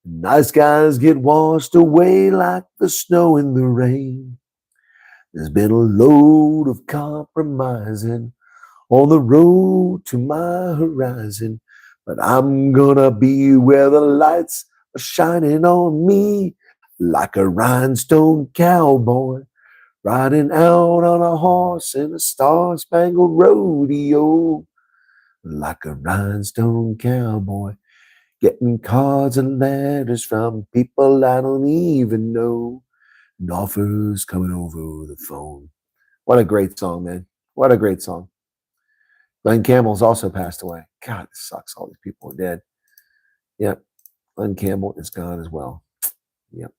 Nice guys get washed away like the snow in the rain. There's been a load of compromising on the road to my horizon, but I'm gonna be where the lights are shining on me like a rhinestone cowboy riding out on a horse in a star-spangled rodeo. Like a rhinestone cowboy getting cards and letters from people I don't even know, and offers coming over the phone. What a great song, man. What a great song. Glenn Campbell's also passed away. God, this sucks. All these people are dead. Yep. Glenn Campbell is gone as well. Yep.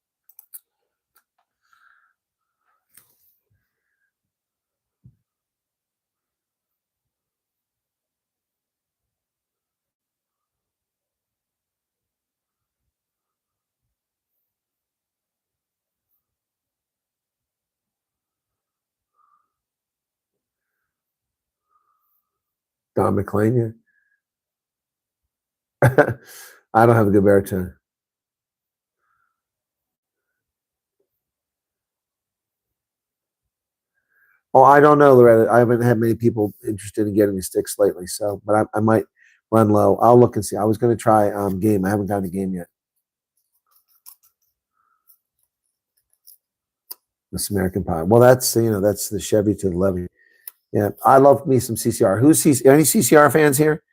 Don McLean, yeah. I don't have a good baritone. Oh, I don't know, Loretta. I haven't had many people interested in getting me sticks lately, so but I might run low. I'll look and see. I was going to try game. I haven't gotten a game yet. This American Pie. Well, that's that's the Chevy to the levee. Yeah, I love me some CCR. Who's any CCR fans here?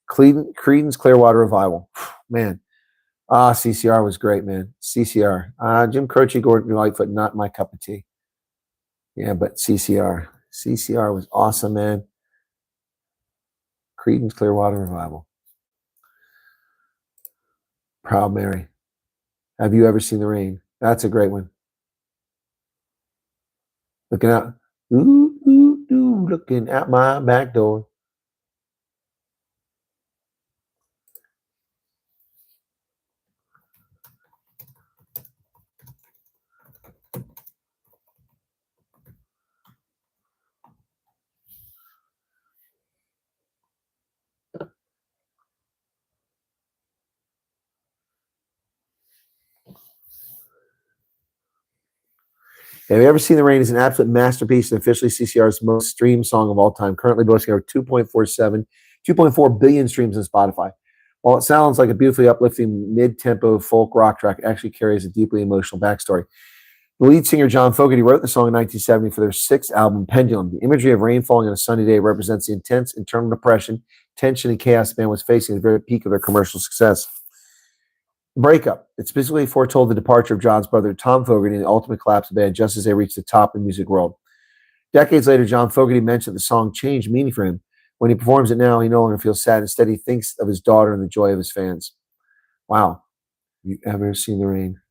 Creedence Clearwater Revival. Man, CCR was great, man. CCR. Jim Croce, Gordon Lightfoot, not my cup of tea. Yeah, but CCR. CCR was awesome, man. Creedence Clearwater Revival. Proud Mary. Have you ever seen the rain? That's a great one. Looking out. Ooh, ooh, ooh, looking at my back door. Have you ever seen the rain? Is an absolute masterpiece and officially CCR's most streamed song of all time, currently boasting over 2.4 billion streams on Spotify. While it sounds like a beautifully uplifting mid-tempo folk rock track, it actually carries a deeply emotional backstory. The lead singer, John Fogerty, wrote the song in 1970 for their sixth album, Pendulum. The imagery of rain falling on a sunny day represents the intense internal depression, tension, and chaos the band was facing at the very peak of their commercial success. Breakup. It specifically foretold the departure of John's brother, Tom Fogerty, and the ultimate collapse of the band just as they reached the top of the music world. Decades later, John Fogerty mentioned the song changed meaning for him. When he performs it now, he no longer feels sad. Instead, he thinks of his daughter and the joy of his fans. Wow. You ever seen the rain?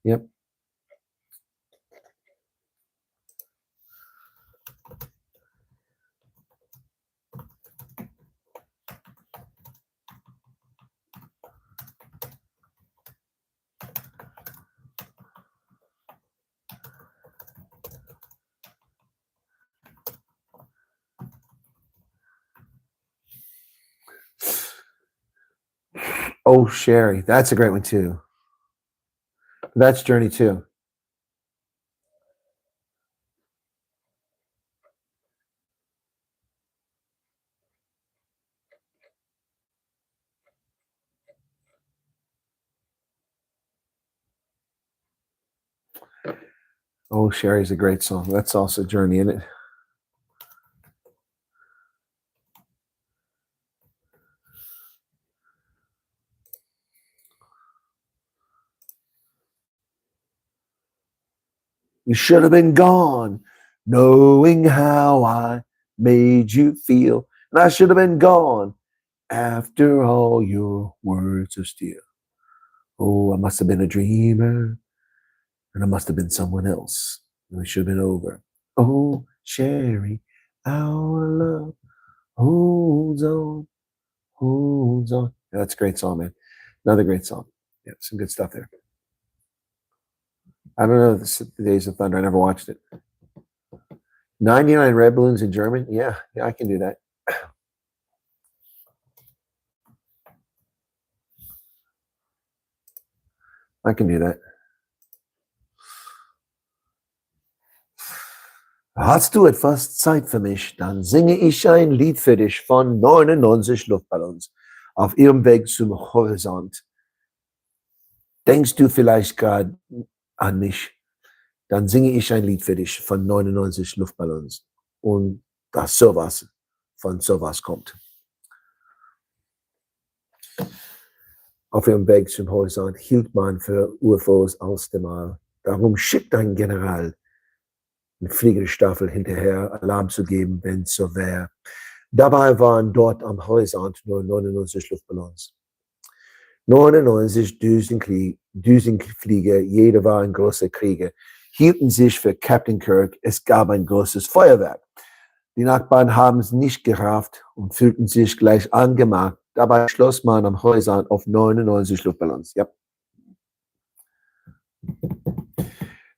Yep. Oh, Sherry. That's a great one, too. That's Journey, too. Oh, Sherry's a great song. That's also Journey, isn't it? You should have been gone, knowing how I made you feel. And I should have been gone after all your words of steel. Oh, I must have been a dreamer, and I must have been someone else. And it should have been over. Oh, Sherry, our love holds on, holds on. Yeah, that's a great song, man. Another great song. Yeah, some good stuff there. I don't know the Days of Thunder. I never watched it. 99 Red Balloons in German? Yeah, I can do that. I can do that. Hast du etwas Zeit für mich, dann singe ich ein Lied für dich von 99 Luftballons auf ihrem Weg zum Horizont. Denkst du vielleicht gerade an mich, dann singe ich ein Lied für dich von 99 Luftballons und dass sowas von sowas kommt. Auf ihrem Weg zum Horizont hielt man für UFOs aus dem All. Darum schickt ein General eine Fliegerstaffel hinterher, Alarm zu geben, wenn es so wäre. Dabei waren dort am Horizont nur 99 Luftballons. 99 Düsenflieger, jeder war ein großer Krieger, hielten sich für Captain Kirk. Es gab ein großes Feuerwerk. Die Nachbarn haben es nicht gerafft und fühlten sich gleich angemacht. Dabei schloss man am Horizont auf 99 Luftballons. Ja.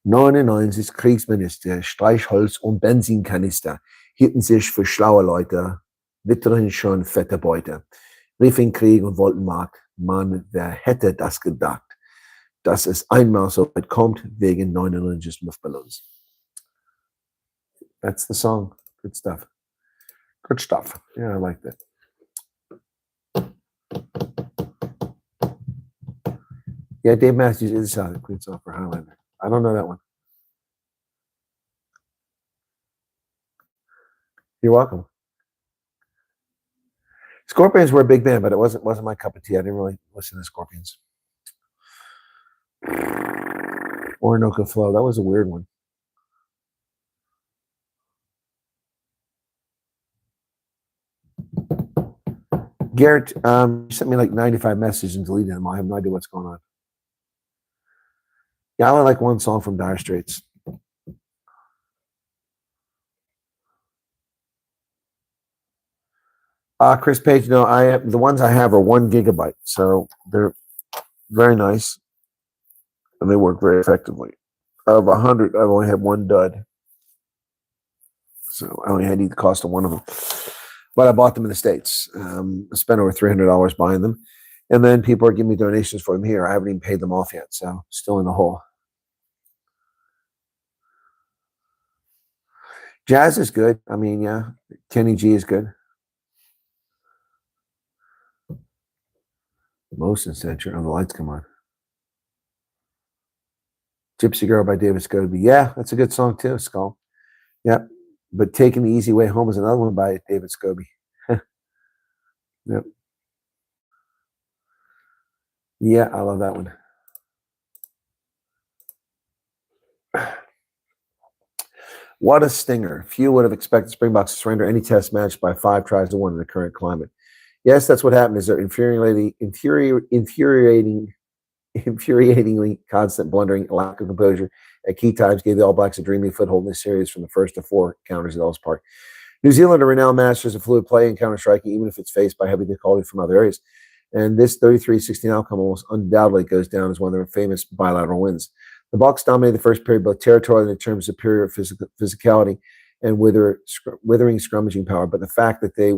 99 Kriegsminister, Streichholz und Benzinkanister hielten sich für schlaue Leute, witterten schon fette Beute, riefen Krieg und wollten Markt. Mann, wer hätte das gedacht, dass es einmal so weit kommt wegen 99 Luftballons. That's the song. Good stuff. Good stuff. Yeah, I like that. Yeah, Dave Matthews is a Queen song for Highlander. I don't know that one. You're welcome. Scorpions were a big band, but it wasn't my cup of tea. I didn't really listen to Scorpions. Orinoco Flow. That was a weird one. Garrett, you sent me like 95 messages and deleted them. I have no idea what's going on. Yeah, I only like one song from Dire Straits. Chris Page, no, the ones I have are 1 gigabyte, so they're very nice and they work very effectively. Of 100, I've only had 1 dud, so I only had the cost of one of them. But I bought them in the States. I spent over $300 buying them, and then people are giving me donations for them here. I haven't even paid them off yet, so still in the hole. Jazz is good. I mean, yeah, Kenny G is good. Most Center. Oh, the lights come on. Gypsy Girl by David Scobie. Yeah, that's a good song too, Skull. Yep. But Taking the Easy Way Home is another one by David Scobie. Yep. Yeah, I love that one. What a stinger. Few would have expected Springboks to surrender any test match by 5 tries to 1 in the current climate. Yes, that's what happened. Is their infuriatingly constant blundering, lack of composure at key times gave the All Blacks a dreamy foothold in this series from the first to 4 counters at Ellis Park. New Zealand are renowned masters of fluid play and counter-striking, even if it's faced by heavy difficulty from other areas. And this 33-16 outcome almost undoubtedly goes down as one of their famous bilateral wins. The Bucks dominated the first period both territorially in terms of superior physicality and withering scrummaging power. But the fact that they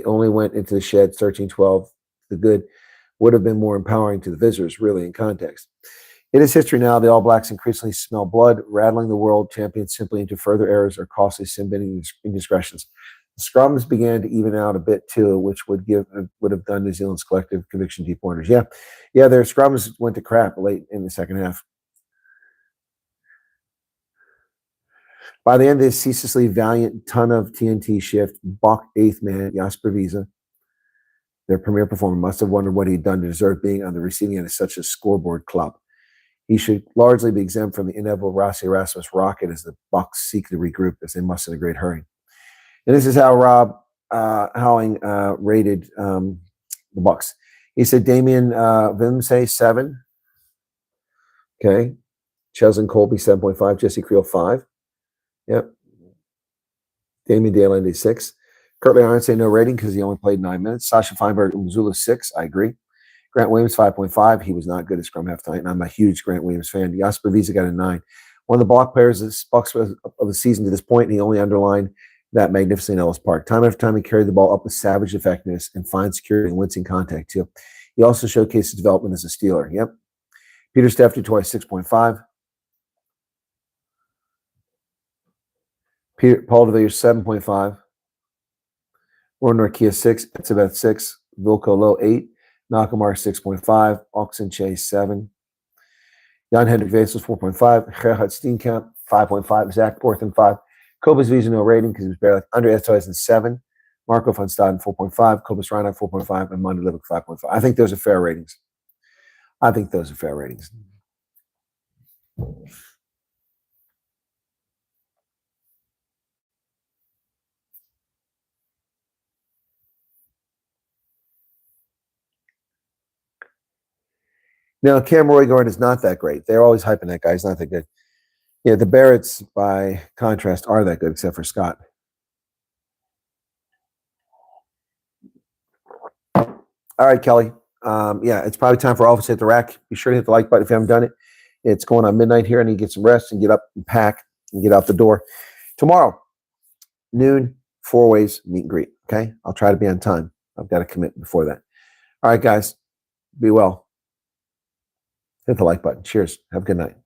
only went into the shed 13-12, the good, would have been more empowering to the visitors, really, in context. It is history now. The All Blacks increasingly smell blood, rattling the world champions simply into further errors or costly sin-bending indiscretions. The scrums began to even out a bit too, which would have done New Zealand's collective conviction deep wonders. Yeah, their scrums went to crap late in the second half. By the end of this ceaselessly valiant ton of TNT shift, Bok 8th man, Jasper Wiese, their premier performer, must have wondered what he'd done to deserve being on the receiving end of such a scoreboard club. He should largely be exempt from the inevitable Rossi Erasmus rocket as the Bucks seek to regroup, as they must in a great hurry. And this is how Rob Howling rated the Bucks. He said Damien Vimsey 7. Okay. Cheslin Colby 7.5. Jesse Creel 5. Yep. Damien Dale 6. Curtly Ironsay no rating because he only played 9 minutes. Sasha Feinberg Missoula 6. I agree. Grant Williams 5.5. He was not good at scrum half tonight, and I'm a huge Grant Williams fan. Jasper Wiese got a 9. One of the block players of the Bucks of the season to this point, and he only underlined that magnificent Ellis Park. Time after time, he carried the ball up with savage effectiveness and fine security and wincing contact, too. He also showcased his development as a Steeler. Yep. Peter Steph twice 6.5. Paul DeVilliers 7.5. Warren Norkia 6. Etzebeth 6. Vilko Low 8. Nakamar 6.5. Oxen Chase 7. Jan Hendrik Vesels 4.5. Gerhard Steenkamp 5.5. Zach Borthen 5. Cobus Wiese no rating because he was barely under Estoyzen 7. Marco van Staden 4.5. Cobus Reinhardt 4.5. And Monty Livick 5.5. I think those are fair ratings. Now, Cam Roygard is not that great. They're always hyping that guy. He's not that good. Yeah, the Barretts, by contrast, are that good, except for Scott. All right, Kelly. It's probably time for all of us to hit the rack. Be sure to hit the like button if you haven't done it. It's going on midnight here. I need to get some rest and get up and pack and get out the door. Tomorrow, noon, 4 ways, meet and greet. Okay? I'll try to be on time. I've got to commit before that. All right, guys. Be well. Hit the like button. Cheers. Have a good night.